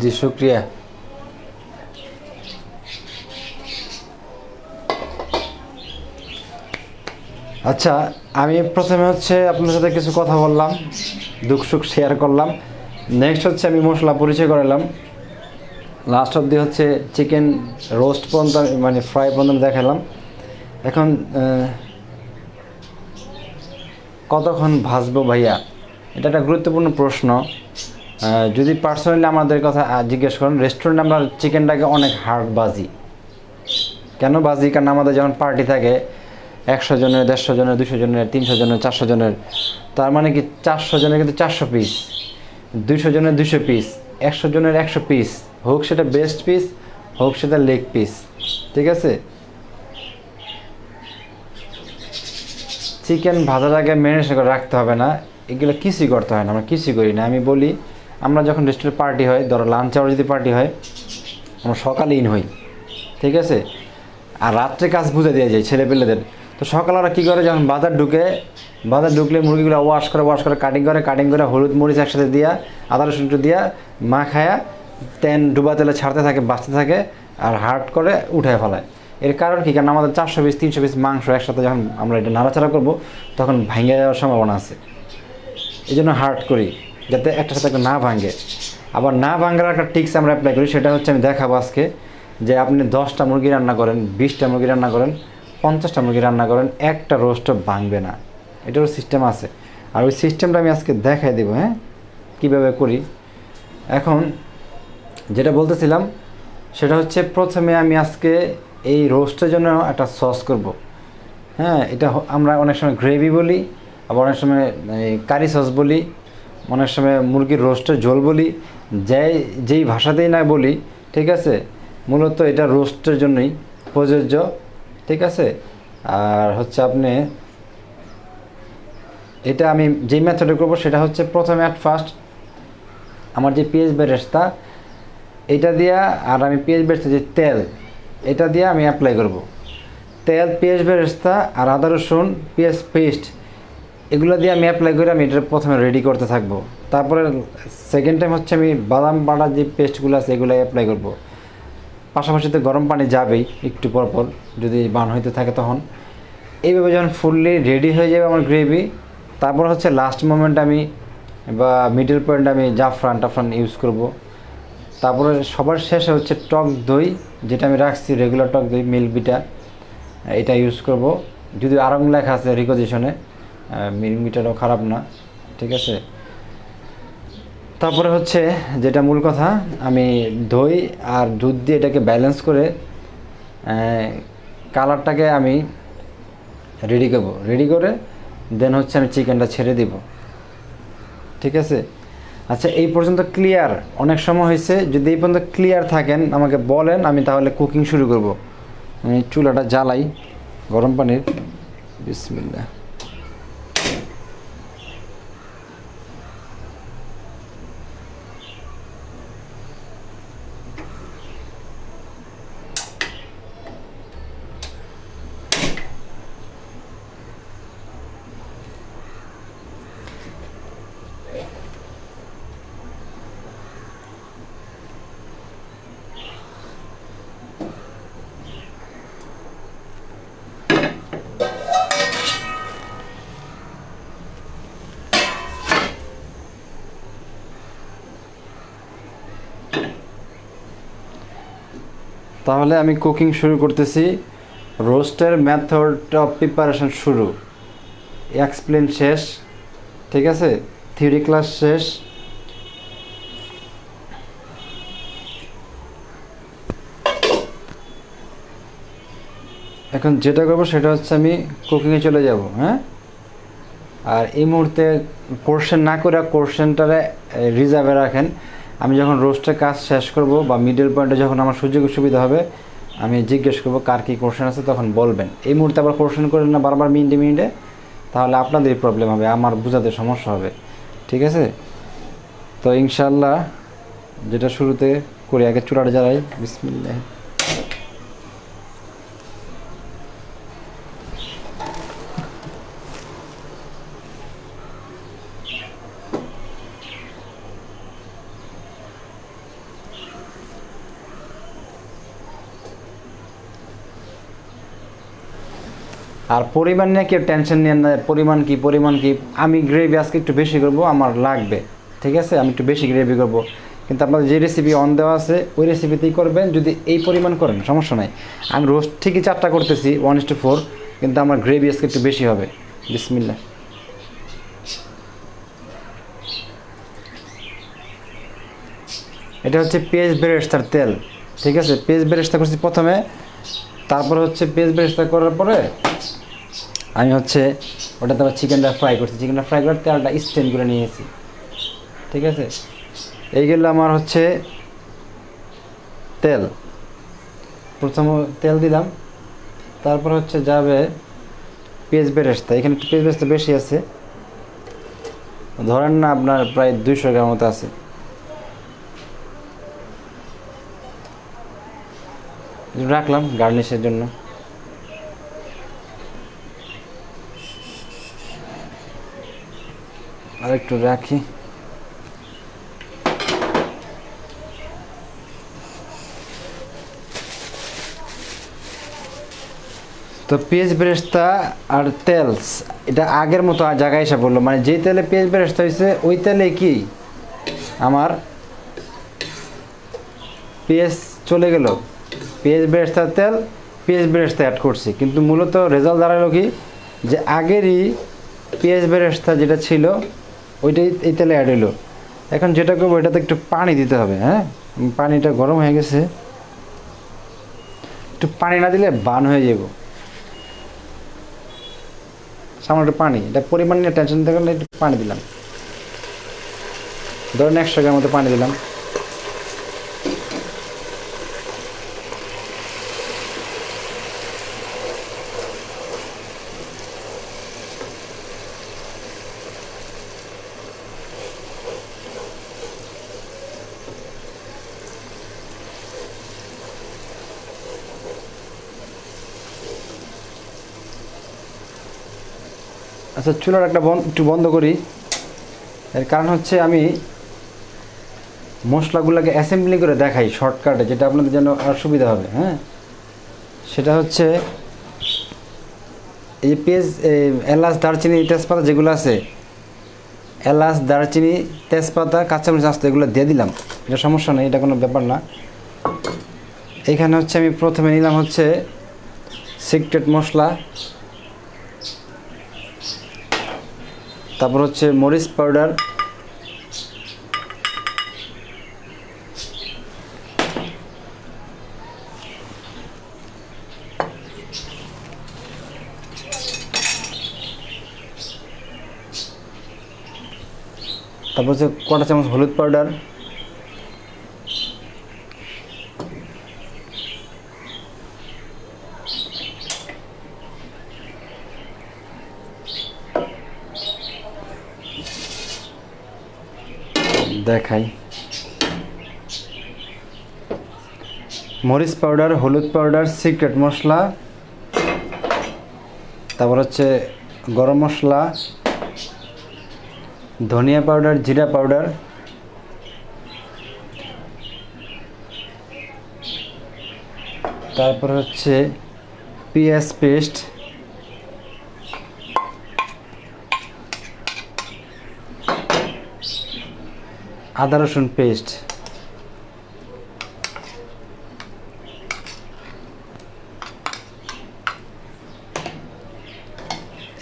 জি শুক্রিয়া। আচ্ছা, আমি প্রথমে হচ্ছে আপনার সাথে কিছু কথা বললাম, দুঃখ সুখ শেয়ার করলাম। নেক্সট হচ্ছে আমি মশলা পরিচয় করালাম। লাস্ট অবধি হচ্ছে চিকেন রোস্ট পর্যন্ত মানে ফ্রাই পর্যন্ত দেখালাম। এখন কতক্ষণ ভাজবো ভাইয়া, এটা একটা গুরুত্বপূর্ণ প্রশ্ন। যদি পার্সোনালি আমাদের কথা জিজ্ঞেস করেন, রেস্টুরেন্টে আমরা চিকেনটাকে অনেক হার্ড বাজি। কেন বাজি? কারণ আমাদের যখন পার্টি থাকে 100 জনের, 150 জনের, 200 জনের, 300 জনের, 400 জনের, তার মানে কি 400 জনের কিন্তু 400 পিস, 200 জনের 200 পিস, 100 জনের 100 পিস, হোক সেটা বেস্ট পিস, হোক সেটা লেগ পিস। ঠিক আছে? চিকেন ভাজার আগে ম্যারিনেশন করে রাখতে হবে না, এগুলো কিছুই করতে হয় না, আমরা কিছুই করি না। আমি বলি, আমরা যখন রেস্টুরেন্ট পার্টি হয়, ধরো লাঞ্চ আওয়ার যদি পার্টি হয়, আমরা সকালে ইন হই, ঠিক আছে, আর রাত্রে কাজ বুঝে দেওয়া যায় ছেলেপেলেদের। তো সকালে ওরা কী করে, যখন বাজার ঢুকলে মুরগিগুলো ওয়াশ করে কাটিং করে হলুদ মরিচ একসাথে দিয়া, আদা রসুন একটু দিয়া খায়া তেল ডুবা তেলে ছাড়তে থাকে, বাঁচতে থাকে, আর হার্ড করে উঠে ফেলায়। এর কারণ কী? কারণ আমাদের 400 পিস 300 পিস মাংস একসাথে যখন আমরা এটা নাড়াচাড়া করবো, তখন ভেঙে যাওয়ার সম্ভাবনা আছে। এই জন্য হার্ড করি, যাতে একটার সাথে একটা না ভাঙে। আবার না ভাঙার একটা টিক্স আমরা অ্যাপ্লাই করি, সেটা হচ্ছে আমি দেখাবো আজকে। যে আপনি 10টা মুরগি রান্না করেন, 20টা মুরগি রান্না করেন, 50টা মুরগি রান্না করেন, একটা রোস্টও ভাঙবে না। এটারও সিস্টেম আছে, আর ওই সিস্টেমটা আমি আজকে দেখাই দেবো, হ্যাঁ, কীভাবে করি। এখন যেটা বলতেছিলাম সেটা হচ্ছে, প্রথমে আমি আজকে এই রোস্টের জন্য একটা সস করব। হ্যাঁ, এটা আমরা অনেক সময় গ্রেভি বলি, আবার অনেক সময় কারি সস বলি, অনেক সময় মুরগির রোস্টের ঝোল বলি, যেই ভাষাতেই না বলি, ঠিক আছে, মূলত এটা রোস্টের জন্যই প্রযোজ্য। ঠিক আছে? আর হচ্ছে আপনি এটা আমি যেই মেথডে করবো সেটা হচ্ছে, প্রথমে ফার্স্ট আমার যে পেঁয়াজ বেরেস্তা এটা দিয়া, আর আমি পেঁয়াজ বেরেস্তা যে তেল এটা দিয়ে আমি অ্যাপ্লাই করব। তেল, পেঁয়াজ বেরেস্তা আর আদা রসুন পেঁয়াজ পেস্ট, এগুলো দিয়ে আমি অ্যাপ্লাই করে আমি এটা প্রথমে রেডি করতে থাকবো। তারপরে সেকেন্ড টাইম হচ্ছে আমি বাদাম বাটার যে পেস্টগুলো আছে এগুলো অ্যাপ্লাই করব। পাশাপাশিতে গরম পানি যাবেই একটু পরপর, যদি বান হইতে থাকে তখন। এইভাবে যখন ফুললি রেডি হয়ে যাবে আমার গ্রেভি, তারপর হচ্ছে লাস্ট মোমেন্ট আমি বা মিডল পয়েন্ট আমি জাফরান ইউজ করব। তারপরে সবার শেষে হচ্ছে টক দই, যেটা আমি রাখছি রেগুলার টক দই মিল্ক বিটা, এটা ইউজ করব। যদি আরং লেখা আছে রিকোজিশনে, মিল্ক বিটারও খারাপ না। ঠিক আছে? তারপরে হচ্ছে যেটা মূল কথা, আমি দই আর দুধ দিয়ে এটাকে ব্যালেন্স করে কালারটাকে আমি রেডি করে দেন হচ্ছে আমি চিকেনটা ছেড়ে দিব। ঠিক আছে? আচ্ছা, এই পর্যন্ত ক্লিয়ার? অনেক সময় হয়েছে, যদি এই পর্যন্ত ক্লিয়ার থাকেন আমাকে বলেন, আমি তাহলে কুকিং শুরু করব। আমি চুলাটা জ্বালাই গরম পানির, বিসমিল্লাহ। তাহলে আমি কুকিং শুরু করতেছি। রোস্টের মেথড অফ প্রিপারেশন শুরু, এক্সপ্লেন শেষ। ঠিক আছে? থিওরি ক্লাস শেষ। এখন যেটা করবো সেটা হচ্ছে আমি কুকিংয়ে চলে যাব। হ্যাঁ, আর এই মুহূর্তে কোর্শন না করে কোর্শনটারে রিজার্ভে রাখেন। আমি যখন রোস্টের কাজ শেষ করব বা মিডল পয়েন্টে যখন আমার সুযোগ সুবিধা হবে, আমি জিজ্ঞেস করবো কার কী কোশ্চেন আছে, তখন বলবেন। এই মুহূর্তে আবার কোশ্চেন করেন না বারবার মিনিটে, তাহলে আপনাদেরই প্রবলেম হবে, আমার বোঝাতে সমস্যা হবে। ঠিক আছে? তো ইনশাল্লাহ যেটা শুরুতে করি, আগে চুলাটা জ্বালাই, বিসমিল্লাহ। আর পরিমাণ নিয়ে কেউ টেনশন নেন না, পরিমাণ কি আমি গ্রেভি আজকে একটু বেশি করব, আমার লাগবে, ঠিক আছে, আমি একটু বেশি গ্রেভি করব। কিন্তু আপনাদের যে রেসিপি অন দেওয়া আছে ওই রেসিপিতেই করবেন। যদি এই পরিমাণ করেন সমস্যা নাই। আমি রোস্ট ঠিকই 4টা করতেছি 1:4, কিন্তু আমার গ্রেভি আজকে একটু বেশি হবে। বিসমিল্লাহ। এটা হচ্ছে পেঁয়াজ বেরেস্তার তেল, ঠিক আছে। পেঁয়াজ বেরেস্তা করছি প্রথমে, তারপরে হচ্ছে পেঁয়াজ বেরেস্তা করার পরে আমি হচ্ছে ওটাতে আবার চিকেনটা ফ্রাই করছি। চিকেনটা ফ্রাই করে তেলটা স্টেন করে নিয়েছি, ঠিক আছে। এইগুলো আমার হচ্ছে তেল। প্রথম তেল দিলাম, তারপর হচ্ছে যাবে পেঁয়াজ বেরেস্তা। এখানে একটু পেঁয়াজ বেরেস্তা বেশি আছে, ধরেন না আপনার প্রায় 200 গ্রাম মতো আছে। রাখলাম গার্নিশের জন্য। আর একটু রাখি। তো পেঁয়াজ বেরেস্তা আর তেল এটা আগের মতো জায়গায় এসে পড়লো, মানে যেই তেলে পেঁয়াজ বেরেস্তা হয়েছে ওই তেলে কি আমার পেঁয়াজ চলে গেল, পেঁয়াজ বেরেস্তার তেল পেঁয়াজ বেরেস্তা অ্যাড করছি। কিন্তু মূলত রেজাল্ট দাঁড়ালো কি, যে আগেরই পেঁয়াজ বেরেস্তা যেটা ছিল ওইটাই এই তেলে অ্যাড হলো। এখন যেটা করবো এটাতে একটু পানি দিতে হবে। হ্যাঁ, পানিটা গরম হয়ে গেছে, একটু পানি না দিলে বান হয়ে যাব। সামান্য একটু পানি, এটা পরিমাণ নিয়ে টেনশন নিতে গেলে একটু পানি দিলাম, ধরুন 100 গ্রাম মতো পানি দিলাম। আচ্ছা, চুলার একটা একটু বন্ধ করি। এর কারণ হচ্ছে আমি মশলাগুলোকে অ্যাসেম্বলি করে দেখাই শর্টকাটে, যেটা আপনাদের জন্য আর সুবিধা হবে। হ্যাঁ, সেটা হচ্ছে এই পেঁয়াজ, এলাচ, দারচিনি, তেজপাতা যেগুলো আছে, এলাচ, দারচিনি, তেজপাতা, কাঁচামরিচ, আস্ত এগুলো দিয়ে দিলাম। এটা সমস্যা নেই, এটা কোনো ব্যাপার না। এইখানে হচ্ছে আমি প্রথমে নিলাম হচ্ছে সিক্রেট মশলা, তারপর হচ্ছে মরিচ পাউডার, তারপর হচ্ছে কটা চামচ হলুদ পাউডার, দেখাই, মরিচ পাউডার, হলুদ পাউডার, সিক্রেট মশলা, তারপর হচ্ছে গরম মশলা, ধনিয়া পাউডার, জিরা পাউডার, তারপর হচ্ছে পেঁয়াজ পেস্ট, আদা রসুন পেস্ট,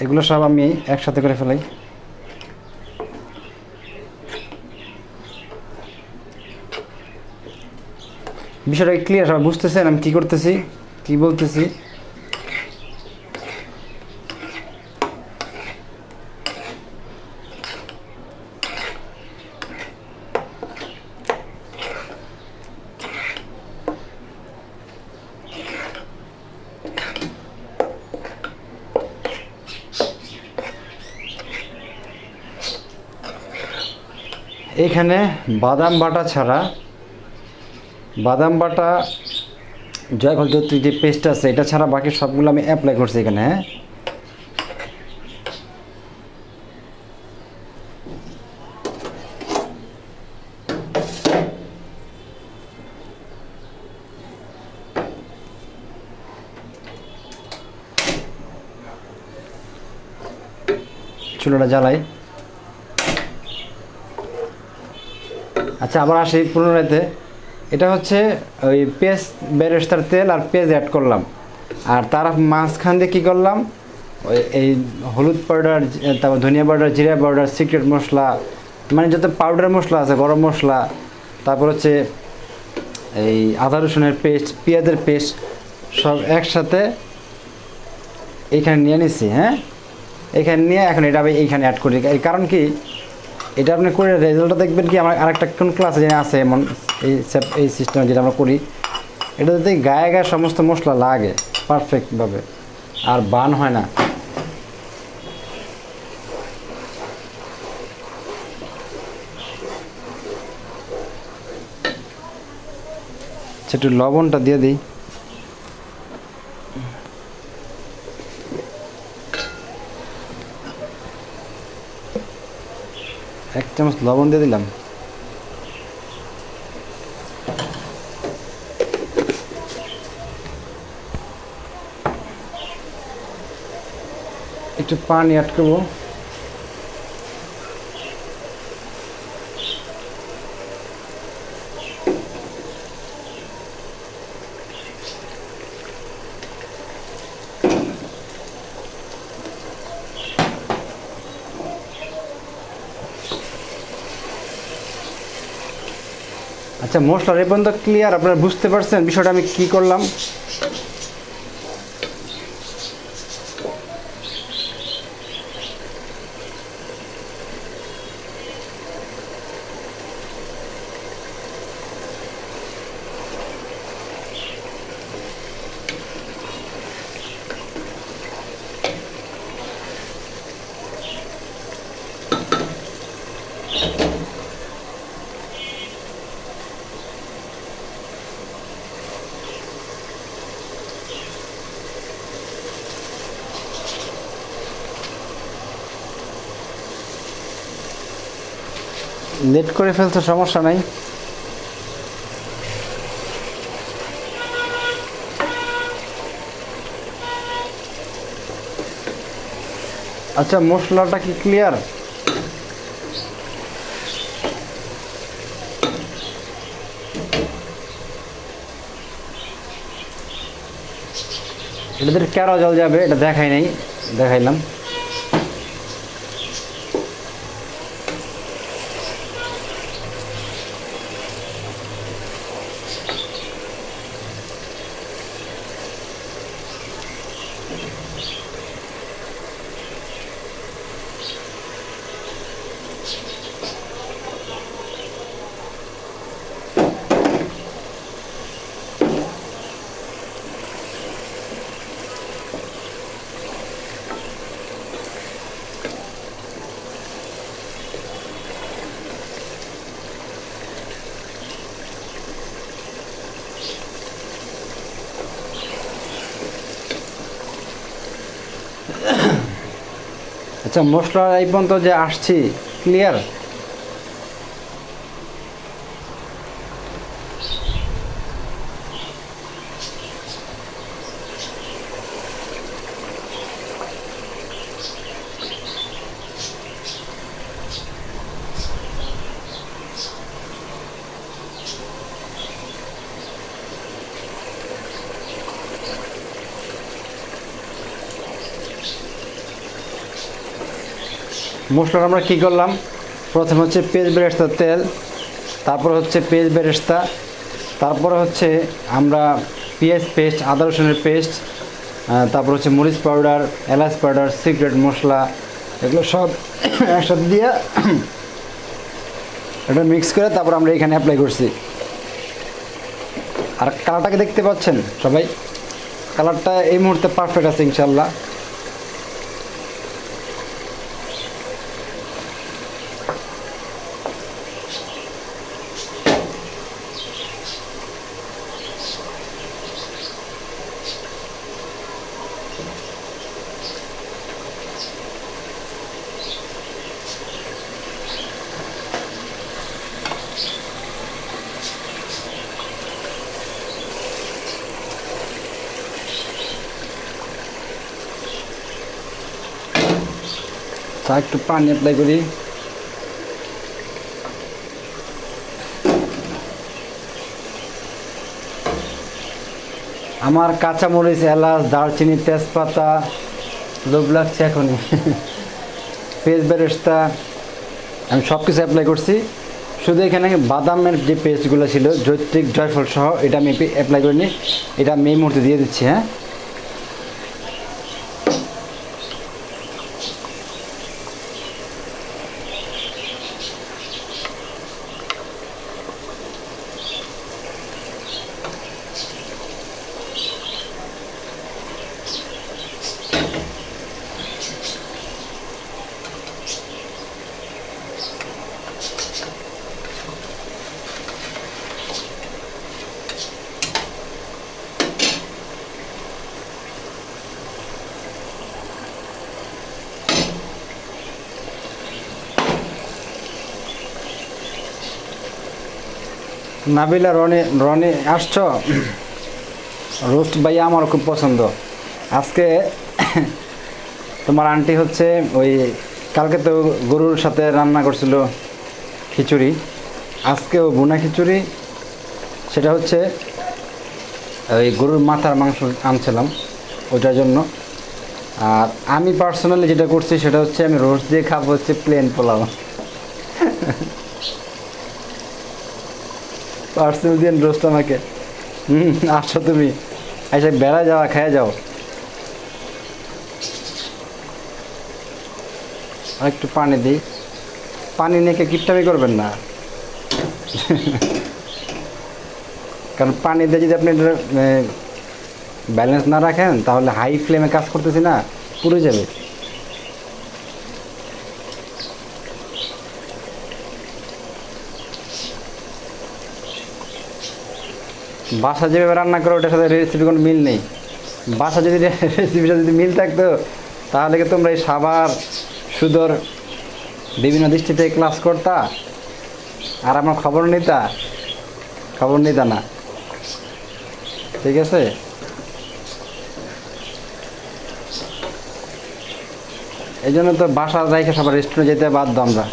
এগুলো সব আমি একসাথে করে ফেলাই। বিষয়টা ক্লিয়ার সবাই বুঝতেছেন আমি কী করতেছি, কী বলতেছি? এখানে বাদাম বাটা ছাড়া, বাদাম বাটা জয়ফল চৌধুরী যে পেস্ট আছে এটা ছাড়া বাকি সবগুলো আমি অ্যাপ্লাই করছি এখানে। হ্যাঁ, চুলাটা জ্বালাই। আচ্ছা, আবার আসি পুনরায়তে। এটা হচ্ছে ওই পেঁয়াজ বেরেস্তার তেল আর পেঁয়াজ অ্যাড করলাম, আর তার মাঝখান দিয়ে কী করলাম, ওই এই হলুদ পাউডার, তারপর ধনিয়া পাউডার, জিরা পাউডার, সিক্রেট মশলা, মানে যত পাউডার মশলা আছে, গরম মশলা, তারপর হচ্ছে এই আদা রসুনের পেস্ট, পেঁয়াজের পেস্ট, সব একসাথে এইখানে নিয়ে নিচ্ছি। হ্যাঁ, এইখানে নিয়ে এখন এটা আমি এইখানে অ্যাড করি। এর কারণ কি, এটা আপনি করে রেজাল্টটা দেখবেন কি, আমার আরেকটা কোন ক্লাসে যেন আছে এমন এই সিস্টেম যেটা আমরা করি, এটা যদি গায়ে গায়ে সমস্ত মশলা লাগে পারফেক্টভাবে, আর বান হয় না। একটু লবণটা দিয়ে দিই। এক চামচ লবণ দিয়ে দিলাম। একটু পানি অ্যাড করবো। আচ্ছা, মশলার এই পর্যন্ত ক্লিয়ার? আপনারা বুঝতে পারছেন বিষয়টা আমি কি করলাম? লেট করে ফেলছো, সমস্যা নাই। আচ্ছা, মশলাটা কি ক্লিয়ার? এটাদের কেরো জল যাবে, এটা দেখাই নাই, দেখাইলাম। আচ্ছা, মশলা এই পর্যন্ত যে আসছি, ক্লিয়ার? মশলাটা আমরা কী করলাম, প্রথমে হচ্ছে পেঁয়াজ বেরেস্তার তেল, তারপর হচ্ছে পেঁয়াজ বেরেস্তা, তারপরে হচ্ছে আমরা পেঁয়াজ পেস্ট, আদা রসুনের পেস্ট, তারপর হচ্ছে মরিচ পাউডার, এলাচ পাউডার, সিক্রেট মশলা, এগুলো সব একসাথে দিয়ে এটা মিক্স করে তারপর আমরা এখানে অ্যাপ্লাই করছি। আর কালারটাকে দেখতে পাচ্ছেন সবাই? কালারটা এই মুহূর্তে পারফেক্ট আছে ইনশাল্লাহ। আচ্ছা একটু পানি অ্যাপ্লাই করি। আমার কাঁচামরিচ, এলাচ, দারচিনি, তেজপাতা লোভ লাগছে এখনই। পেস্ট বেরেস্তা আমি সব কিছু অ্যাপ্লাই করছি। শুধু এখানে বাদামের যে পেস্টগুলো ছিল জৈত্রিক জয়ফল সহ এটা আমি অ্যাপ্লাই করিনি। এটা আমি এই মুহূর্তে দিয়ে দিচ্ছি। হ্যাঁ, নাবিলা, রনি রনি আসছো? রোস্ট ভাইয়া আমার খুব পছন্দ। আজকে তোমার আন্টি হচ্ছে ওই কালকে তো গরুর সাথে রান্না করছিল খিচুড়ি, আজকেও ভুনা খিচুড়ি। সেটা হচ্ছে ওই গরুর মাথার মাংস আনছিলাম ওটার জন্য। আর আমি পার্সোনালি যেটা করছি সেটা হচ্ছে আমি রোস্ট দিয়ে খাবো হচ্ছে প্লেন পোলাও। পার্সেল দিয়ে রোস্ট আমাকে। আসো তুমি, এসে বেড়া যাওয়া খেয়ে যাও। আর একটু পানি দিই। পানি নিয়ে কিপটামি করবেন না। কারণ পানি দিয়ে যদি আপনি ব্যালেন্স না রাখেন তাহলে হাই ফ্লেমে কাজ করতেছি না, পুড়ে যাবে। বাসা যেভাবে রান্না করে ওটার সাথে রেসিপি কোনো মিল নেই। বাসা যদি রেসিপিটা যদি মিল থাকতো তাহলে কি তোমরা এই সাবার সুদর বিভিন্ন দৃষ্টিতে ক্লাস করতা আর আমার খবর নিতা না। ঠিক আছে, এই জন্য তো বাসা রাইখে সবার রেস্টুরেন্টে যেতে বাধ্য আমরা।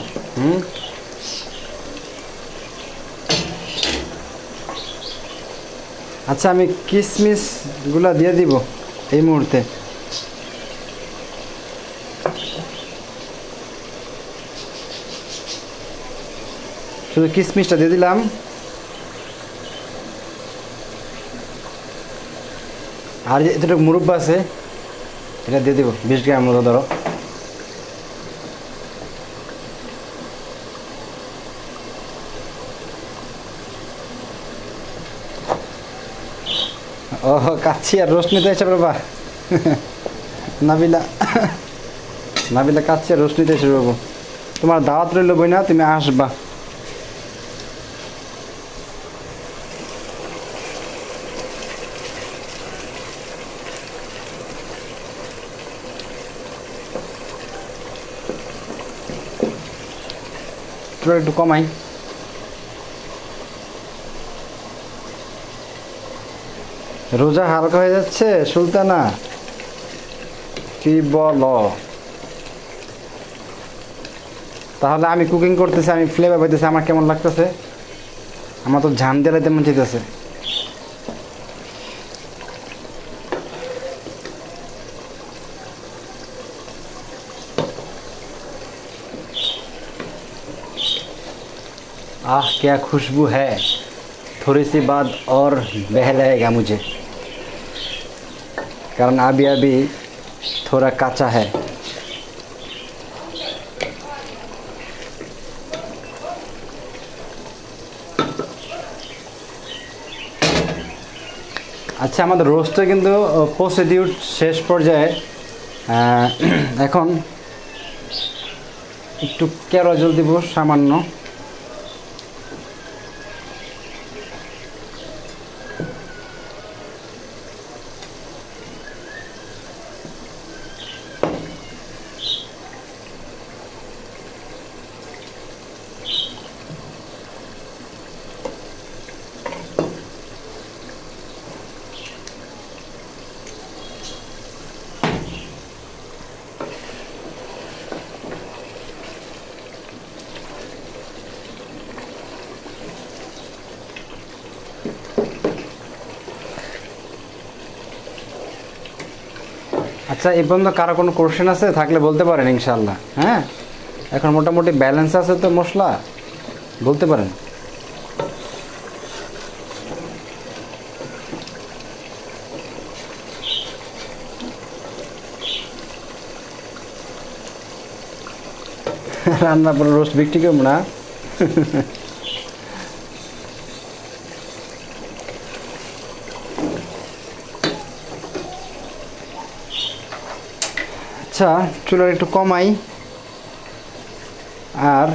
আচ্ছা আমি কিশমিশগুলো দিয়ে দিব এই মুহূর্তে। শুধু কিশমিশটা দিয়ে দিলাম। আর এতটুকু মুরব্বা আছে এটা দিয়ে দিব, 20 গ্রাম মতো ধরো। ও কাচ্ছি আর রোস্ট নিতে এসে বাবা। নাবিলা, নাবিলা কাচ্ছি আর রোস্ট নিতে এসে বাবু। তোমার দাওয়াত রইল বই না, তুমি আসবা। একটু কমাই। রোজা হালকা হয়ে যাচ্ছে সুলতানা, কি বলো? তাহলে আমি কুকিং করতেছি, আমি ফ্লেভার পাইতেছি, আমার কেমন লাগতেছে? আমার তো ঝান দিলাইতে মন চাইতেছে। आह क्या खुशबू है, थोड़ी सी बाद और बहलाएगा मुझे, कारण अभी अभी थोड़ा काचा है। আচ্ছা আমাদের রোস্টে কিন্তু প্রসিডিউর শেষ পর্যায়ে। এখন একটু কেরোজল দিব সামান্য। আচ্ছা, এই পর্যন্ত কারো কোনো কোশ্চেন আছে থাকলে বলতে পারেন ইনশাআল্লাহ। হ্যাঁ, এখন মোটামুটি ব্যালেন্স আছে তো মশলা, বলতে পারেন। রান্না পরে রোস্ট বিক্রি করবো না। আচ্ছা, চুলার একটু কমাই। আর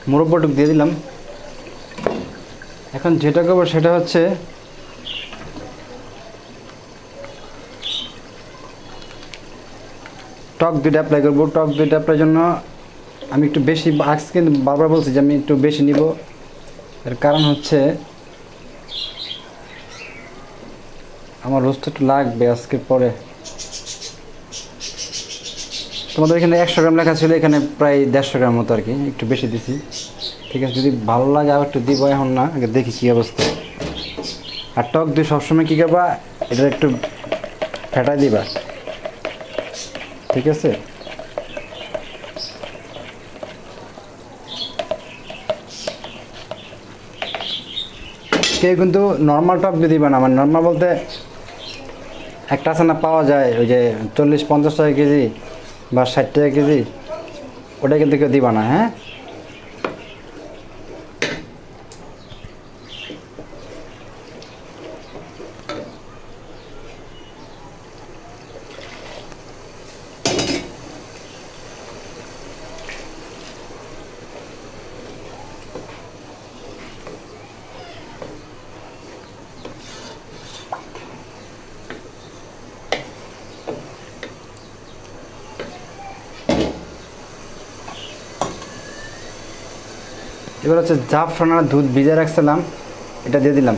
মুরব্বটুক দিয়ে দিলাম। এখন যেটা করবো সেটা হচ্ছে টক দইটা অ্যাপ্লাই করবো। টক দইটা অ্যাপ্লাই জন্য আমি একটু বেশি, আজকে কিন্তু বারবার বলছি যে আমি একটু বেশি নিব। এর কারণ হচ্ছে আমার রোস্ট একটু লাগবে আজকে পরে। তোমাদের এখানে 100 গ্রাম লেখা ছিল, এখানে প্রায় 150 গ্রাম মতো আর কি, একটু বেশি দিছি। ঠিক আছে, যদি ভালো লাগে আবার একটু দিব, এখন না, আগে দেখি কী অবস্থা। আর টক দই সবসময় কী করবা, এটা একটু ফেটাই দিবা। ঠিক আছে, কেউ কিন্তু নর্মাল টক দই দিবা না। মানে নর্মাল বলতে একটা আছে না, পাওয়া যায় ওই যে 40-50 টাকা কেজি বা 60 টাকা কেজি, ওটা কিন্তু কেউ দিবা না। হ্যাঁ, এবার হচ্ছে জাফরান আর দুধ ভিজে রাখছিলাম, এটা দিয়ে দিলাম।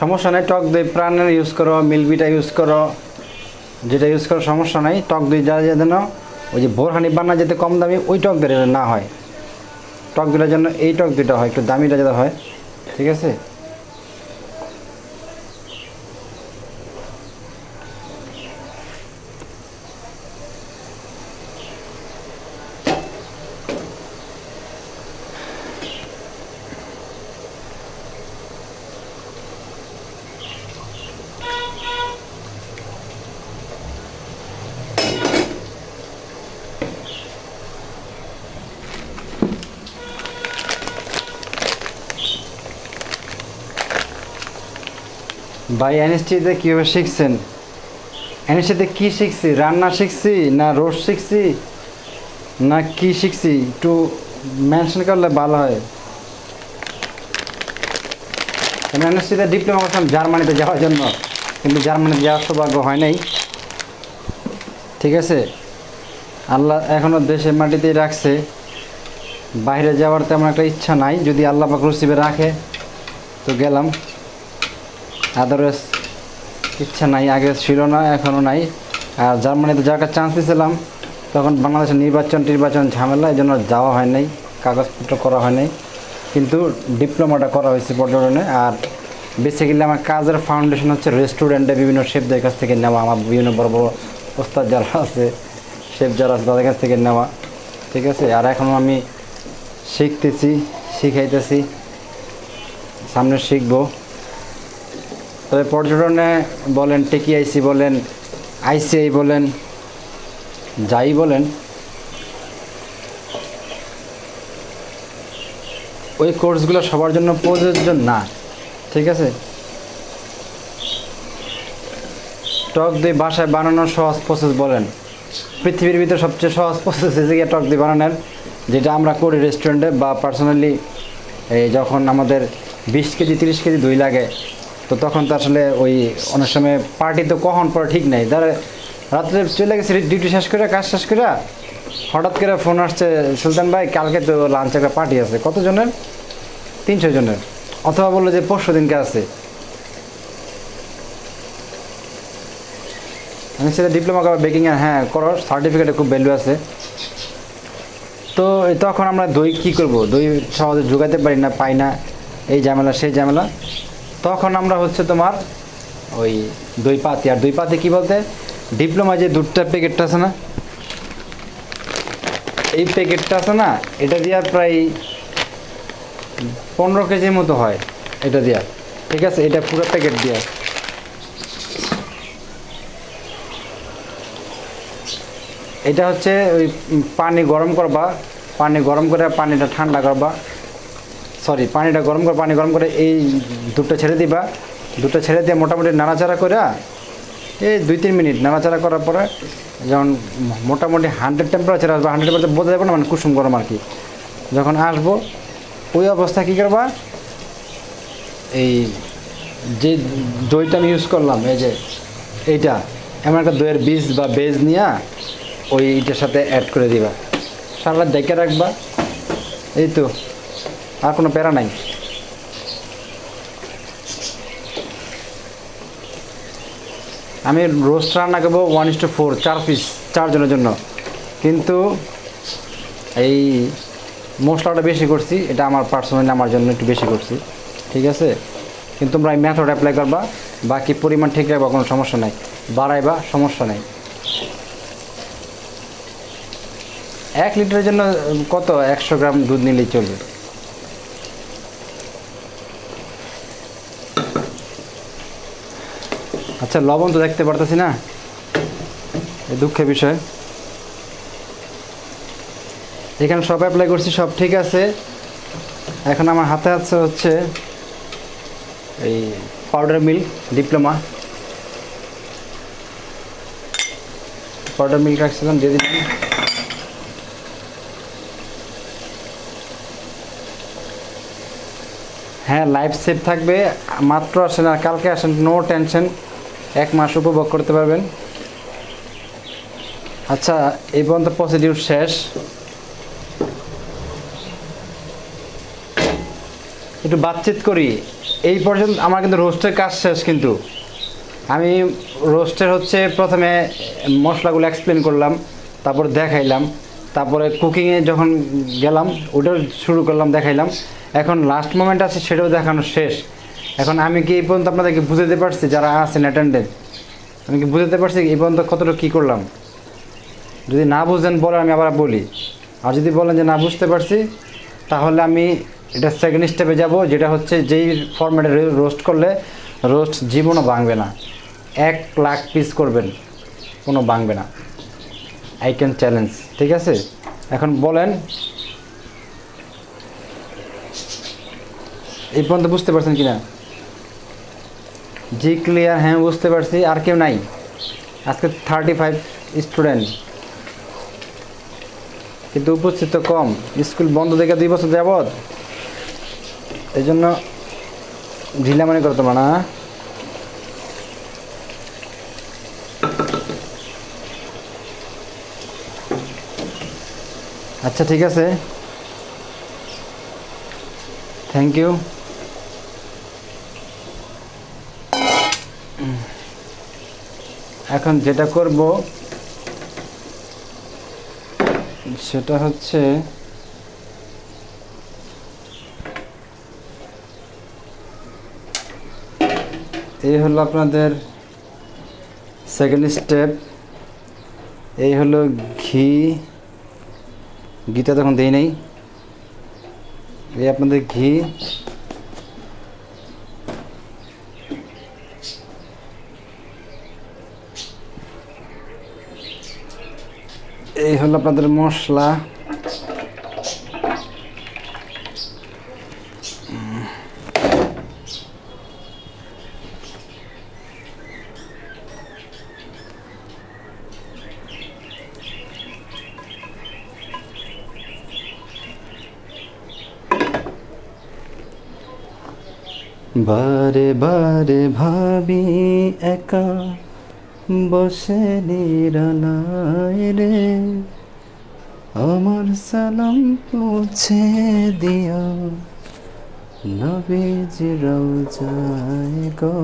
সমস্যা নেই, টক দই প্রাণের ইউজ করো, মিল্কবিটা ইউজ করো, যেটা ইউজ করো সমস্যা নাই। টক দই যা যেন ওই যে বোরহানি বান্না যেতে কম দামি ওই টক দই না হয়, টক দইটার জন্য এই টক দইটা হয়, একটু দামিটা যেটা হয়। ঠিক আছে, ভাই এনএসটিতে কীভাবে শিখছেন? এনএসটিতে কী শিখছি, রান্না শিখছি না রোস্ট শিখছি না কি শিখছি, একটু মেনশন করলে ভালো হয়। এনএসটিতে ডিপ্লোমা করতাম জার্মানিতে যাওয়ার জন্য, কিন্তু জার্মানিতে যাওয়ার সৌভাগ্য হয় নাই। ঠিক আছে, আল্লাহ এখনও দেশের মাটিতেই রাখছে, বাইরে যাওয়ার তেমন একটা ইচ্ছা নাই। যদি আল্লাহ পাক নসিবে রাখে তো গেলাম, আদারওয়াইজ ইচ্ছা নাই, আগে ছিল না এখনও নাই। আর জার্মানিতে যাওয়ার একটা চান্স দিয়েছিলাম, তখন বাংলাদেশের নির্বাচন ঝামেলা, এই জন্য যাওয়া হয় নাই, কাগজপত্র করা হয় নাই। কিন্তু ডিপ্লোমাটা করা হয়েছে পর্যটনে। আর বেসিক্যালি আমার কাজের ফাউন্ডেশন হচ্ছে রেস্টুরেন্টে বিভিন্ন শেফদের কাছ থেকে নেওয়া, আমার বিভিন্ন বড় বড় ওস্তাদ যারা আছে, শেফ যারা আছে তাদের কাছ থেকে নেওয়া। ঠিক আছে, আর এখনও আমি শিখতেছি, শিখাইতেছি, সামনে শিখবো। তবে পর্যটনে বলেন, টেকিআইসি বলেন, আইসিআই বলেন, যাই বলেন, ওই কোর্সগুলো সবার জন্য প্রযোজ্য না। ঠিক আছে, টক দই বাসায় বানানোর সহজ প্রসেস বলেন, পৃথিবীর ভিতরে সবচেয়ে সহজ প্রসেস এসে টক দই বানানোর, যেটা আমরা করি রেস্টুরেন্টে বা পার্সোনালি। এই যখন আমাদের 20 কেজি 30 কেজি দই লাগে, তো তখন তো আসলে ওই অনেক সময় পার্টি তো কখন পরে ঠিক নাই, ধরে রাত্রে চলে গেছে ডিউটি শেষ করে কাজ শেষ করে, হঠাৎ করে ফোন আসছে, সুলতান ভাই কালকে তো লাঞ্চ একটা পার্টি আছে, কতজনের? 300 জনের। অথবা বললো যে পরশু দিনকে আছে। আমি সেটা ডিপ্লোমা করো বেকিংয়ে, হ্যাঁ করো, সার্টিফিকেটে খুব ভ্যালু আছে। তো তখন আমরা দই কী করব, দই সহজে যোগাতে পারি না, পাই না, এই ঝামেলা সেই ঝামেলা। তখন আমরা হচ্ছে তোমার ওই দই পাতি, আর দই পাতি কী বলতে, ডিপ্লোমা যে দুধটা প্যাকেটটা আছে না, এই প্যাকেটটা আছে না, এটা দিয়ে প্রায় 15 কেজির মতো হয় এটা দিয়া, ঠিক আছে, এটা পুরো প্যাকেট দিয়া। এটা হচ্ছে ওই পানি গরম করবা, পানি গরম করে পানিটা ঠান্ডা করবা, সরি পানিটা গরম করে, পানি গরম করে এই দুধটা ছেড়ে দিবা, দুধটা ছেড়ে দিয়ে মোটামুটি নাড়াচাড়া করে এই 2-3 মিনিট নাড়াচাড়া করার পরে যখন মোটামুটি 100 টেম্পারেচার আসবে, 100 টেম্পারেচার বোঝা যাবে না, মানে কুসুম গরম আর কি, যখন আসবো ওই অবস্থায় কী করবা, এই যে দইটা আমি ইউজ করলাম, এই যে এইটা এমন একটা দইয়ের বীজ বা বেজ নিয়ে ওইটার সাথে অ্যাড করে দিবা, সারা দেখে রাখবা, এই তো, আর কোনো প্যারা নাই। আমি রোস্ট রান্না করবো 1:4, 4 পিস, 4 জনের জন্য, কিন্তু এই মশলাটা বেশি করছি, এটা আমার পার্সোনালি আমার জন্য একটু বেশি করছি, ঠিক আছে, কিন্তু তোমরা এই মেথড অ্যাপ্লাই করবা, বাকি পরিমাণ ঠিক রাখবা, কোনো সমস্যা নাই, বাড়াইবা সমস্যা নাই। 1 লিটারের জন্য কত, 100 গ্রাম দুধ নিলেই চলবে। আচ্ছা লবণ তো দেখতে পারতেছি না, এই দুঃখের বিষয়। এখানে সব অ্যাপ্লাই করছি, সব ঠিক আছে। এখন আমার হাতে আছে হচ্ছে এই powder milk diploma, powder milk রাখছিলাম, দিয়ে দিলাম। হ্যাঁ লাইফ সেভ থাকবে, মাত্র আসেন আর কালকে আসেন, নো টেনশন, 1 মাস উপভোগ করতে পারবেন। আচ্ছা এই পর্যন্ত প্রসিডিউর শেষ, একটু বাতচিত করি। এই পর্যন্ত আমার কিন্তু রোস্টের কাজ শেষ, কিন্তু আমি রোস্টের হচ্ছে প্রথমে মশলাগুলো এক্সপ্লেন করলাম, তারপর দেখাইলাম, তারপরে কুকিংয়ে যখন গেলাম ওটাও শুরু করলাম, দেখাইলাম। এখন লাস্ট মোমেন্ট আছে, সেটাও দেখানো শেষ। এখন আমি কি এই পর্যন্ত আপনাদেরকে বুঝাতে পারছি, যারা আছেন অ্যাটেন্ডেন্ট, আমি কি বুঝাতে পারছি এই পর্যন্ত কতটা কী করলাম? যদি না বুঝেন বলেন, আমি আবার বলি, আর যদি বলেন যে না বুঝতে পারছি, তাহলে আমি এটা সেকেন্ড স্টেপে যাব, যেটা হচ্ছে যেই ফরম্যাটে রোস্ট করলে রোস্ট জীবনও ভাঙবে না, 1 লাখ পিস করবেন, কোনো ভাঙবে না, আই ক্যান চ্যালেঞ্জ, ঠিক আছে? এখন বলেন এই পর্যন্ত বুঝতে পারছেন কি না? জি ক্লিয়ার, হ্যাঁ বুঝতে পারছি। আর কেউ নাই? আজকে 35 স্টুডেন্ট, কিন্তু উপস্থিত তো কম, স্কুল বন্ধ থেকে 2 বছর যাবৎ, এই জন্য ঢিলা মনে করতো না। আচ্ছা ঠিক আছে, থ্যাংক ইউ। এখন যেটা করব সেটা হচ্ছে এই হলো আপনাদের সেকেন্ড স্টেপ, এই হলো ঘিটা তখন দেই নাই, এই আপনাদের ঘি, এই হলো আপনাদের মশলা, বারে বারে ভাবি একা বসে নিরালায় রে, আমার সালাম পৌঁছে দিও নবীজি রওজায় গো।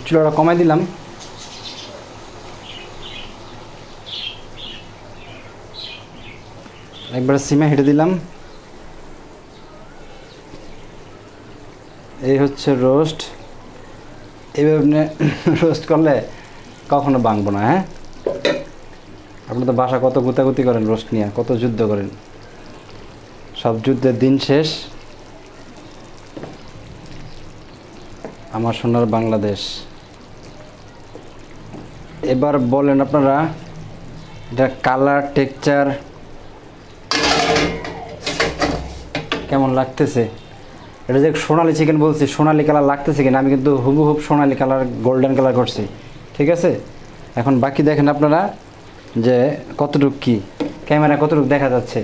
চুলাটা কমাই দিলাম। একবার সিমে হেঁটে দিলাম। এই হচ্ছে রোস্ট। এইভাবে আপনি রোস্ট করলে কখনো ভাঙবো না। হ্যাঁ, আপনি তো বাসা কত গুতাগুতি করেন রোস্ট নিয়ে, কত যুদ্ধ করেন, সব যুদ্ধের দিন শেষ। আমার সোনার বাংলাদেশ। এবার বলেন আপনারা, এটা কালার টেক্সচার কেমন লাগতেছে? এটা যে সোনালি চিকেন বলছি, সোনালি কালার লাগতেছে কিনা? আমি কিন্তু হুবহুব সোনালি কালার, গোল্ডেন কালার করছি। ঠিক আছে, এখন বাকি দেখেন আপনারা যে কতটুক কি ক্যামেরা কতটুক দেখা যাচ্ছে।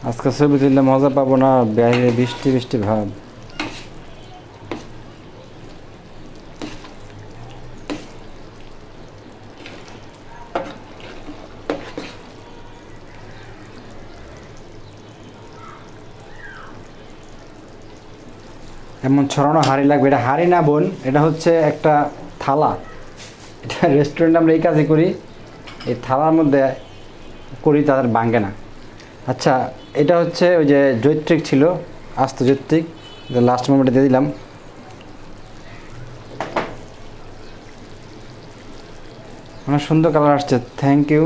আজকে ছবি তুললে মজা পাবো না, বাইরে বৃষ্টি বৃষ্টি ভাব। এমন ছড়ানো হাঁড়ি লাগবে। এটা হাঁড়ি না বোন, এটা হচ্ছে একটা থালা। এটা রেস্টুরেন্টে আমরা এই কাজই করি, এই থালার মধ্যে করি, তাদের ভাঙে না। আচ্ছা, এটা হচ্ছে ওই যে জৈত্রিক ছিল, আস্ত জৈত্রিক, লাস্ট মোমেন্টে দিয়ে দিলাম। অনেক সুন্দর কালার আসছে, থ্যাংক ইউ।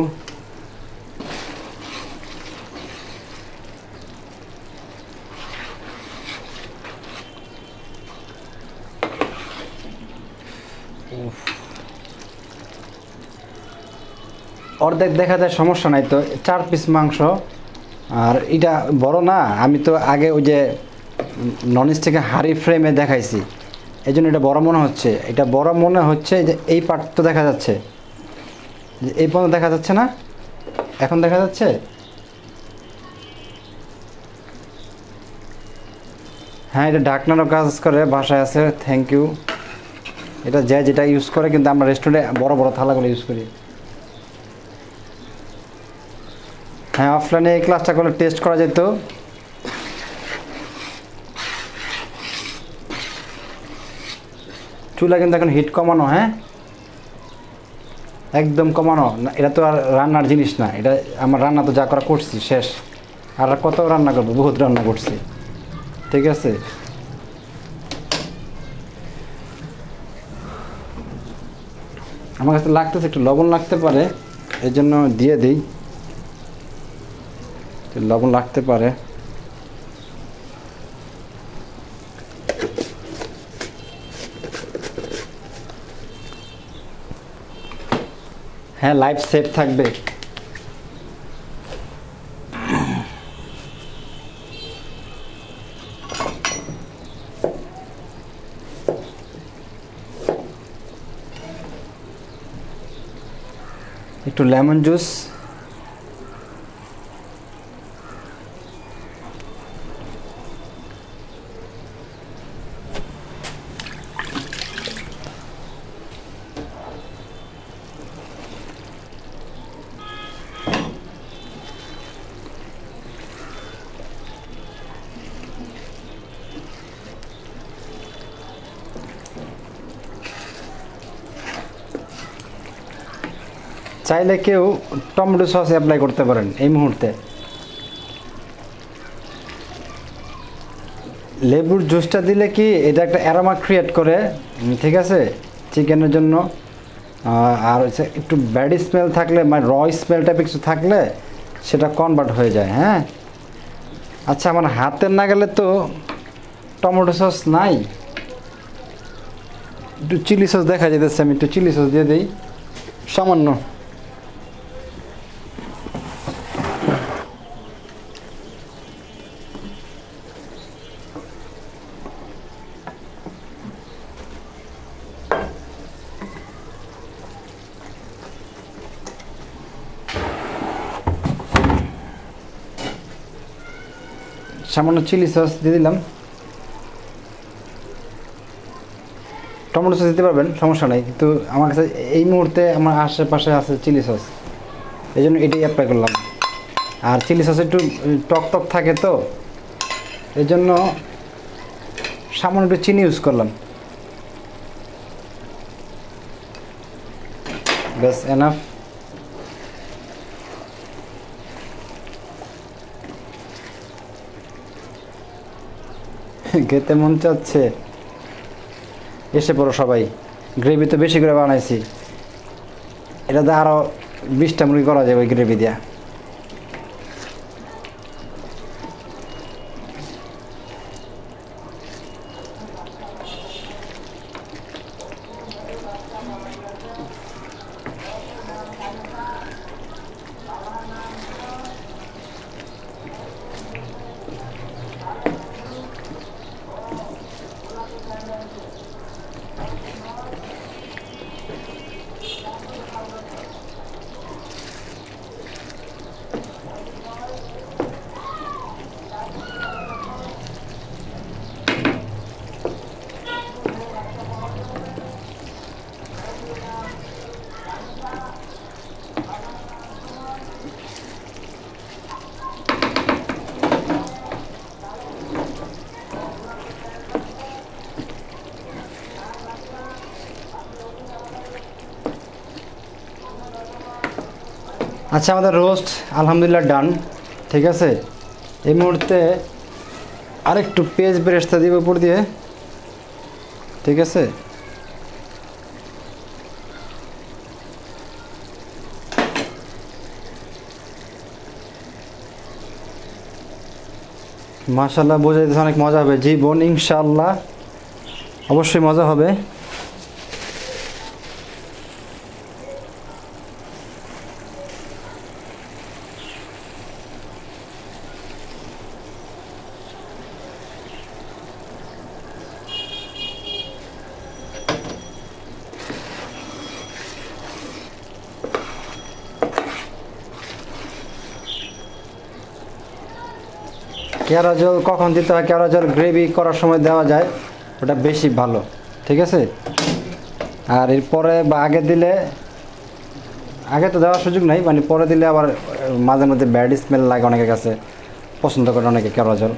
অর্ধেক দেখা যায়, সমস্যা নাই তো। 4 পিস মাংস, আর এটা বড় না। আমি তো আগে ওই যে ননস্টিকের হাঁড়ি ফ্রেমে দেখাইছি, এই জন্য এটা বড় মনে হচ্ছে। এটা বড় মনে হচ্ছে যে এই পার্ট তো দেখা যাচ্ছে, যে এই পর্যন্ত দেখা যাচ্ছে না? এখন দেখা যাচ্ছে? হ্যাঁ, এটা ঢাকনারও কাজ করে, বাসায় আছে, থ্যাংক ইউ। এটা যে যেটা ইউজ করে, কিন্তু আমরা রেস্টুরেন্টে বড় বড় থালাগুলো ইউজ করি। হ্যাঁ, অফলাইনে এই ক্লাসটা করলে টেস্ট করা যেত। চুলা কিন্তু এখন হিট কমানো। হ্যাঁ, একদম কমানো না। এটা তো আর রান্নার জিনিস না, এটা আমার রান্না তো যা করা করছি শেষ। আর কত রান্না করবো, বহুত রান্না করছি। ঠিক আছে, আমার কাছে লাগতেছে একটু লবণ লাগতে পারে, এই জন্য দিয়ে দিই। লবণ লাগতে পারে। হ্যাঁ, লাইফ সেফ থাকবে। একটু লেমন জুস। চাইলে কেউ টমেটো সস অ্যাপ্লাই করতে পারেন এই মুহূর্তে। লেবুর জুসটা দিলে কি এটা একটা অ্যারোমা ক্রিয়েট করে, ঠিক আছে, চিকেনের জন্য। আর হচ্ছে একটু ব্যাড স্মেল থাকলে, মানে র স্মেল টাইপের কিছু থাকলে সেটা কনভার্ট হয়ে যায়। হ্যাঁ, আচ্ছা, আমার হাতের না গেলে তো টমেটো সস নাই, একটু চিলি সস দেখা যেতেছে, আমি একটু চিলি সস দিয়ে দিই সামান্য। সামান্য চিলি সস দিয়ে দিলাম। টমেটো সস দিতে পারবেন, সমস্যা নাই, কিন্তু আমার কাছে এই মুহূর্তে আমার আশেপাশে আছে চিলি সস, এই জন্য এটাই অ্যাপ্লাই করলাম। আর চিলি সস একটু টক টক থাকে, তো এই জন্য সামান্য একটু চিনি ইউজ করলাম, ব্যাস এনাফ। খেতে মন চাচ্ছে, এসে পড়ো সবাই। গ্রেভি তো বেশি করে বানাইছি, এটাতে আরও 20টা মুরগি করা যাবে ওই গ্রেভি দিয়া। আচ্ছা, আমাদের রোস্ট আলহামদুলিল্লাহ ডান, ঠিক আছে। এই মুহূর্তে আরেকটু পেঁয়াজ বেরেস্তা দিব উপর দিয়ে, ঠিক আছে। মাশাআল্লাহ, বোঝা যাচ্ছে অনেক মজা হবে জীবন, ইনশাআল্লাহ অবশ্যই মজা হবে। কেওড়া জল কখন দিতে হয়? কেওড়া জল গ্রেভি করার সময় দেওয়া যায়, ওটা বেশি ভালো, ঠিক আছে। আর এরপরে বা আগে দিলে, আগে তো দেওয়ার সুযোগ নাই, মানে পরে দিলে আবার মাঝে মধ্যে ব্যাড স্মেল লাগে, অনেকের কাছে পছন্দ করে অনেকে কেওড়া জল,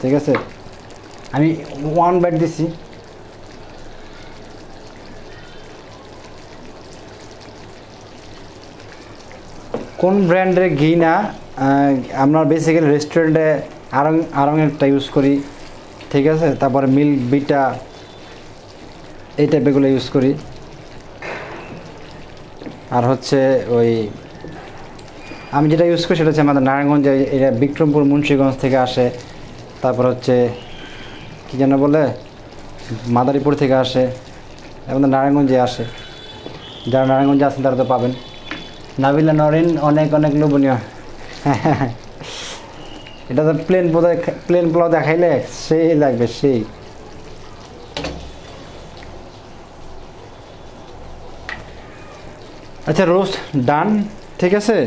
ঠিক আছে। আমি 1 বাইট দিছি। কোন ব্র্যান্ডের ঘি না, আমরা বেসিক্যালি রেস্টুরেন্টে আরংয়েরটা ইউজ করি, ঠিক আছে। তারপরে মিল্ক বিটা এই টাইপেরগুলো ইউজ করি। আর হচ্ছে ওই আমি যেটা ইউজ করি সেটা হচ্ছে আমাদের নারায়ণগঞ্জে, এটা বিক্রমপুর মুন্সিগঞ্জ থেকে আসে। তারপর হচ্ছে কী যেন বলে, মাদারীপুর থেকে আসে, আমাদের নারায়ণগঞ্জে আসে। যারা নারায়ণগঞ্জে আছেন তারা তো পাবেন। নাবিলা নরিন অনেক অনেক লোভনীয়। এটা তো প্লেন পোলাও দেখাইলে সেই লাগবে, সেই। আচ্ছা, রোস্ট ডান, ঠিক আছে।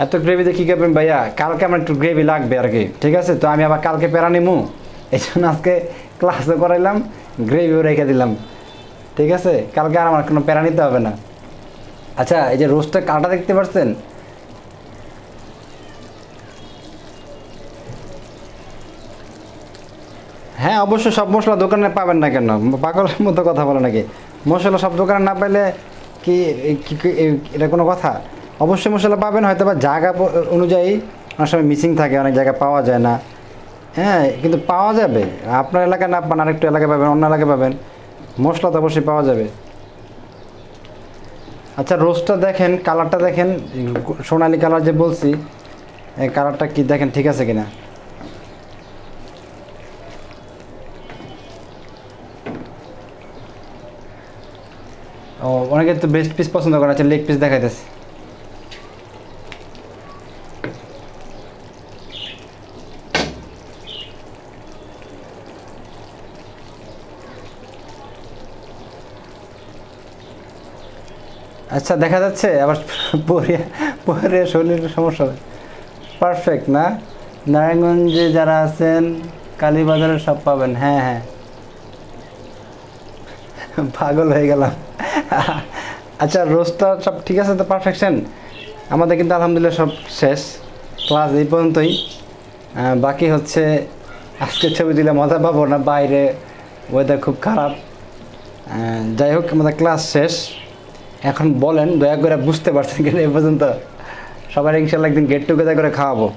এত গ্রেভিতে কী করবেন ভাইয়া? কালকে আমার একটু গ্রেভি লাগবে আর কি, ঠিক আছে। তো আমি আবার কালকে প্যারা নিমু, এই জন্য আজকে ক্লাসও করাইলাম, গ্রেভিও রেখে দিলাম। ঠিক আছে, কালকে আর আমার কোনো প্যারা নিতে হবে না। আচ্ছা, এই যে রোস্টের কাটা দেখতে পাচ্ছেন, হ্যাঁ অবশ্যই সব মশলা দোকানে পাবেন না কেন, পাগলের মতো কথা বলে নাকি? মশলা সব দোকানে না পাইলে কি এটা কোনো কথা? অবশ্যই মশলা পাবেন, হয়তো বা জায়গা অনুযায়ী অনেক সময় মিসিং থাকে, অনেক জায়গায় পাওয়া যায় না। হ্যাঁ, কিন্তু পাওয়া যাবে। আপনার এলাকায় না পান, আরেকটু এলাকায় পাবেন, অন্য এলাকায় পাবেন, মশলা তো অবশ্যই পাওয়া যাবে। আচ্ছা, রোস্টটা দেখেন, কালারটা দেখেন, সোনালি কালার যে বলছি, এই কালারটা কি দেখেন ঠিক আছে কিনা। ও, অনেকে তো বেস্ট পিস পছন্দ করে। আচ্ছা, লেগ পিস দেখাইতেছে। আচ্ছা, দেখা যাচ্ছে আবার পরে পরে শরীরের সমস্যা হবে। পারফেক্ট না? নারায়ণগঞ্জে যারা আছেন কালীবাজারে সব পাবেন। হ্যাঁ হ্যাঁ, পাগল হয়ে গেলাম। আচ্ছা, রোস্টটা সব ঠিক আছে তো? পারফেকশন আমাদের কিন্তু আলহামদুলিল্লাহ সব শেষ, ক্লাস এই পর্যন্তই। বাকি হচ্ছে আজকে ছবি দিলে মজা পাবো না, বাইরে ওয়েদার খুব খারাপ। যাই হোক, আমাদের ক্লাস শেষ। এখন বলেন দয়া করে, বুঝতে পারছেন কিনা এ পর্যন্ত? সবাই ইনশাল্লাহ একদিন গেট টুগেদার করে খাওয়াবো।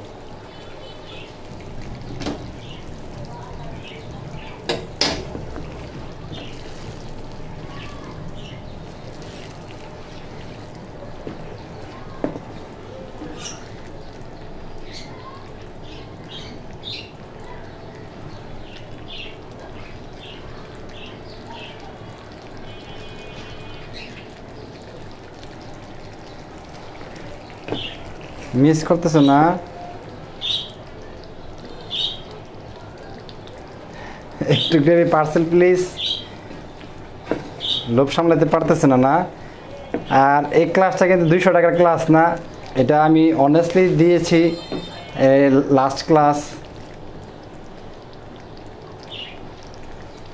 মিস করতেছো না? একটু গ্রেভি পার্সেল প্লিজ। লোভ সামলাতে পারতেছে না না? আর এই ক্লাসটা কিন্তু 200 টাকার ক্লাস না, এটা আমি অনেস্টলি দিয়েছি লাস্ট ক্লাস।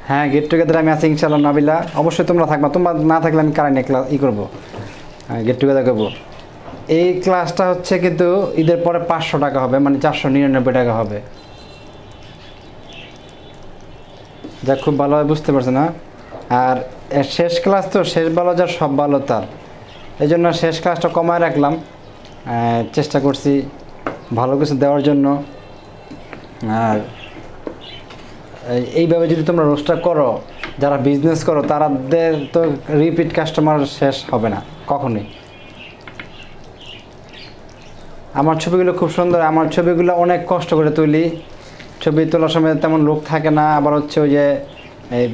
হ্যাঁ, গেট টুগেদার আমি আছি ইনশাল্লাহ নাবিলা, অবশ্যই তোমরা থাকবা। তোমরা না থাকলে আমি কারেন্ট ক্লাস করবো, গেট টুগেদার করবো। এই ক্লাসটা হচ্ছে কিন্তু ঈদের পরে 500 টাকা হবে, মানে 499 টাকা হবে। যা খুব ভালোভাবে বুঝতে পারছে না? আর শেষ ক্লাস তো, শেষ ভালো যার সব ভালো তার, এই জন্য শেষ ক্লাসটা কমায় রাখলাম। চেষ্টা করছি ভালো কিছু দেওয়ার জন্য। আর এইভাবে যদি তোমরা রোস্টটা করো, যারা বিজনেস করো, তাদের তো রিপিট কাস্টমার শেষ হবে না কখনোই। আমার ছবিগুলো খুব সুন্দর, আমার ছবিগুলো অনেক কষ্ট করে তুলি। ছবি তোলার সময় তেমন লোক থাকে না, আবার হচ্ছে ওই যে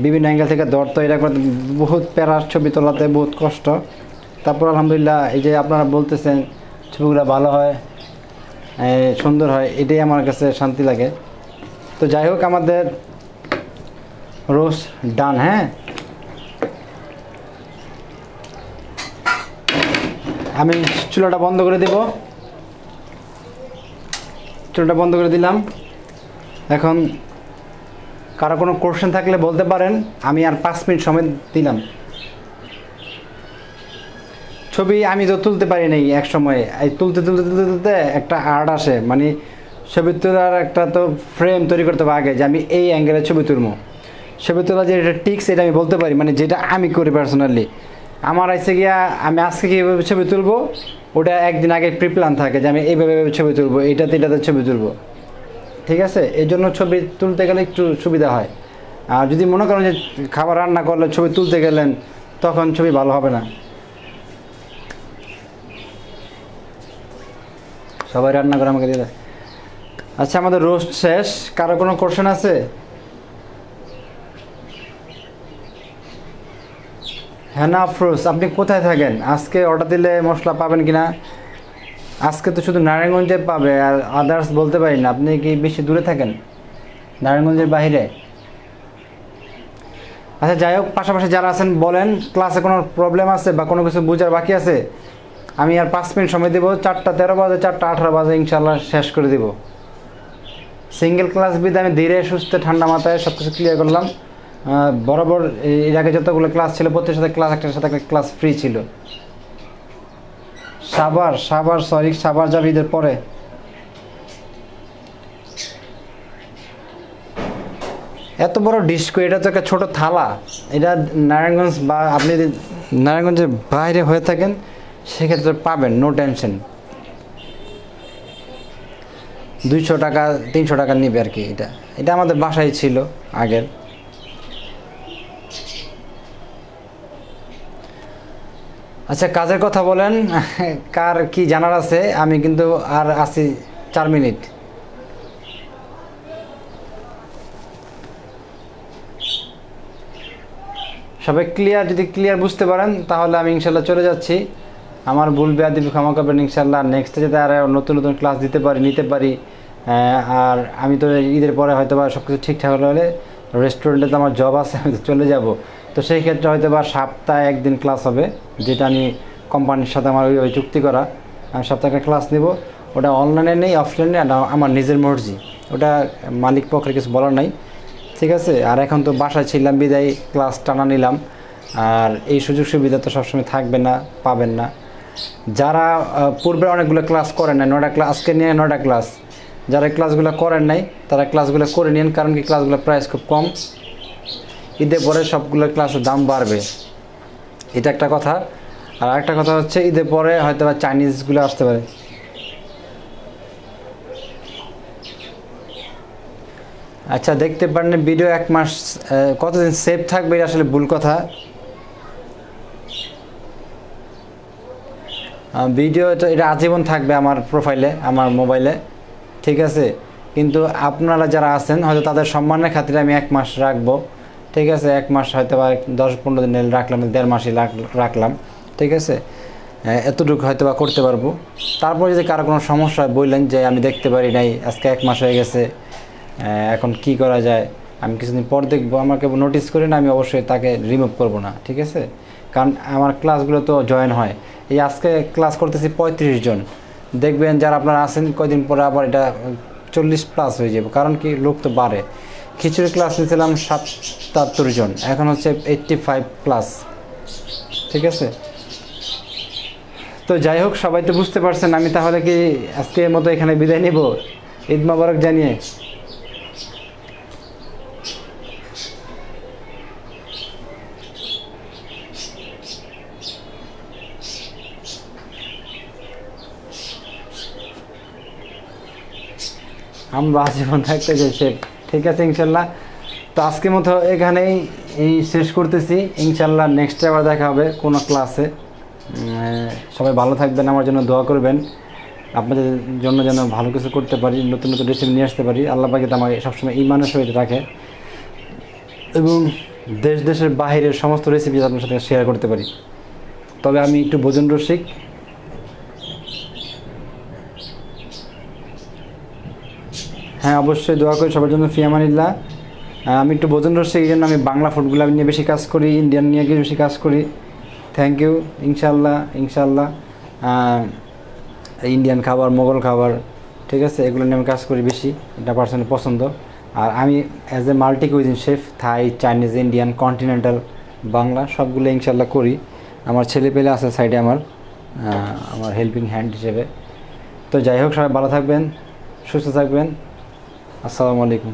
বিভিন্ন অ্যাঙ্গেল থেকে ধরতো, এটা করতে বহুত প্যারার, ছবি তোলাতে বহুত কষ্ট। তারপর আলহামদুলিল্লাহ, এই যে আপনারা বলতেছেন ছবিগুলো ভালো হয়, সুন্দর হয়, এটাই আমার কাছে শান্তি লাগে। তো যাই হোক, আমাদের রোস্ট ডান। হ্যাঁ, আমি চুলাটা বন্ধ করে দেব। চুলাটা বন্ধ করে দিলাম। এখন কারো কোনো কোশ্চেন থাকলে বলতে পারেন, আমি আর 5 মিনিট সময় দিলাম। ছবি আমি তো তুলতে পারি নাই এক সময়, এই তুলতে তুলতে তুলতে তুলতে একটা আর্ট আসে, মানে ছবি তোলার একটা তো ফ্রেম তৈরি করতে হবে আগে, যে আমি এই অ্যাঙ্গেলে ছবি তুলবো। ছবি তোলা যে এটা টিক্স, এটা আমি বলতে পারি, মানে যেটা আমি করি পার্সোনালি। আমার আছে গিয়া, আমি আজকে কীভাবে ছবি তুলবো ওটা একদিন আগে প্রি প্ল্যান থাকে, যে আমি এইভাবে ছবি তুলবো, এটাতে ছবি তুলবো। ঠিক আছে, এই জন্য ছবি তুলতে গেলে একটু সুবিধা হয়। আর যদি মনে করেন যে খাবার রান্না করলে ছবি তুলতে গেলেন, তখন ছবি ভালো হবে না। সবাই রান্না করে আমাকে দিয়ে দেয়। আচ্ছা, আমাদের রোস্ট শেষ। কারো কোনো কোশ্চেন আছে? হ্যাঁ না আফরোজ, আপনি কোথায় থাকেন? আজকে অর্ডার দিলে মশলা পাবেন কি না? আজকে তো শুধু নারায়ণগঞ্জে পাবে, আর আদার্স বলতে পারি না। আপনি কি বেশি দূরে থাকেন, নারায়ণগঞ্জের বাইরে? আচ্ছা, যাই হোক, পাশাপাশি যারা আছেন বলেন, ক্লাসে কোনো প্রবলেম আছে বা কোনো কিছু বোঝার বাকি আছে? আমি আর 5 মিনিট সময় দেবো। 4টা 13 বাজে, 4টা 18 বাজে ইনশাল্লাহ শেষ করে দেব। সিঙ্গেল ক্লাস বিধে আমি ধীরে সুস্থে ঠান্ডা মাথায় সব কিছু ক্লিয়ার করলাম। বরাবর এর আগে যতগুলো ক্লাস ছিল প্রত্যেকের সাথে ক্লাস একটার সাথে একটা ক্লাস ফ্রি ছিল। সাবার যাবে ঈদের পরে। এত বড় ডিস্কো, এটা তো একটা ছোট থালা। এটা নারায়ণগঞ্জ বা আপনি যদি নারায়ণগঞ্জের বাইরে হয়ে থাকেন সেক্ষেত্রে পাবেন, নো টেনশন। 200 টাকা 300 টাকা নিবে আর কি। এটা আমাদের বাসায় ছিল আগের। আচ্ছা, কাজের কথা বলেন, কার কি জানার আছে? আমি কিন্তু আর আছি 4 মিনিট। সবাই ক্লিয়ার? যদি ক্লিয়ার বুঝতে পারেন তাহলে আমি ইনশাল্লাহ চলে যাচ্ছি। আমার ভুল বেয়াদবি ক্ষমা করবেন ইনশাল্লাহ। নেক্সটে যাতে আর নতুন নতুন ক্লাস নিতে পারি। আর আমি তো ঈদের পরে হয়তো বা সব কিছু ঠিকঠাক হলে রেস্টুরেন্টে তো আমার জব আছে, আমি তো চলে যাব। তো সেই ক্ষেত্রে হয়তো বা সপ্তাহে 1 দিন ক্লাস হবে, যেটা আমি কোম্পানির সাথে আমার ওই চুক্তি করা। আমি সপ্তাহে একটা ক্লাস নেব, ওটা অনলাইনে নেই অফলাইনে, আমার নিজের মর্জি, ওটা মালিক পক্ষের কিছু বলার নাই, ঠিক আছে। আর এখন তো বাসায় ছিলাম বিদায় ক্লাস টানা নিলাম। আর এই সুযোগ সুবিধা তো সবসময় থাকবে না, পাবেন না। যারা পূর্বে অনেকগুলো ক্লাস করেন নাই, 9টা ক্লাস আজকে নিয়ে 9টা ক্লাস, যারা ক্লাসগুলো করেন নাই তারা ক্লাসগুলো করে নিন, কারণ কি ক্লাসগুলোর প্রাইস খুব কম। ঈদের পরে সবগুলো ক্লাসের দাম বাড়বে, এটা একটা কথা। আর একটা কথা হচ্ছে ঈদের পরে হয়তো বা চাইনিজগুলো আসতে পারে। আচ্ছা, দেখতে পারেন ভিডিও 1 মাস কতদিন সেভ থাকবে এটা আসলে ভুল কথা। ভিডিও তো এটা আজীবন থাকবে আমার প্রোফাইলে, আমার মোবাইলে, ঠিক আছে। কিন্তু আপনারা যারা আছেন হয়তো তাদের সম্মানের খাতিরে আমি 1 মাস রাখবো, ঠিক আছে। 1 মাস হয়তো বা 10-15 দিন রাখলাম, 1.5 মাসই রাখলাম, ঠিক আছে। এতটুকু হয়তো বা করতে পারবো। তারপর যদি কারো কোনো সমস্যা হয় বললেন যে আমি দেখতে পারি নাই, আজকে 1 মাস হয়ে গেছে, এখন কি করা যায়, আমি কিছুদিন পর দেখবো, আমাকে নোটিস করে না, আমি অবশ্যই তাকে রিমুভ করব না, ঠিক আছে। কারণ আমার ক্লাসগুলো তো জয়েন হয়, এই আজকে ক্লাস করতেছি 35 জন, দেখবেন যারা আপনারা আছেন কয়দিন পরে আবার এটা 40+ হয়ে যাবে, কারণ কি লোক তো বাড়ে। খিচুড়ি ক্লাস নিয়েছিলাম 77 জন, এখন হচ্ছে 85+, ঠিক আছে। তো যাই হোক, সবাই তো বুঝতে পারছেন। আমি তাহলে কি আজকের মতো এখানে বিদায় নিব, ঈদ মোবারক জানিয়ে। আমরা আজীবন থাকতে চাই, ঠিক আছে ইনশাল্লাহ। তো আজকের মতো এখানেই শেষ করতেছি, ইনশাল্লাহ নেক্সট আবার দেখা হবে কোনো ক্লাসে। সবাই ভালো থাকবেন, আমার জন্য দোয়া করবেন, আপনাদের জন্য যেন ভালো কিছু করতে পারি, নতুন নতুন রেসিপি নিয়ে আসতে পারি। আল্লাহ পাক আমাকে সবসময় ঈমানের সহিত রাখে এবং দেশের বাহিরের সমস্ত রেসিপি আপনার সাথে শেয়ার করতে পারি। তবে আমি একটু ভোজন রসিক। হ্যাঁ, অবশ্যই দোয়া করি সবার জন্য, ফি আমানিল্লাহ। আমি একটু ভোজন রসিক, এই জন্য আমি বাংলা ফুডগুলো নিয়ে বেশি কাজ করি, ইন্ডিয়ান নিয়ে গিয়ে বেশি কাজ করি। Thank you. ইনশাল্লাহ ইন্ডিয়ান খাবার, মোগল খাবার, ঠিক আছে, এগুলো নিয়ে আমি কাজ করি বেশি, এটা পার্সোনালি পছন্দ। আর আমি as a multi cuisine chef, Thai, Chinese, Indian, continental, Bangla সবগুলো ইনশাল্লাহ করি। আমার ছেলে পেলে আছে সাইডে আমার হেল্পিং হ্যান্ড হিসেবে। তো যাই হোক, সবাই ভালো থাকবেন, সুস্থ থাকবেন। আসসালামু আলাইকুম।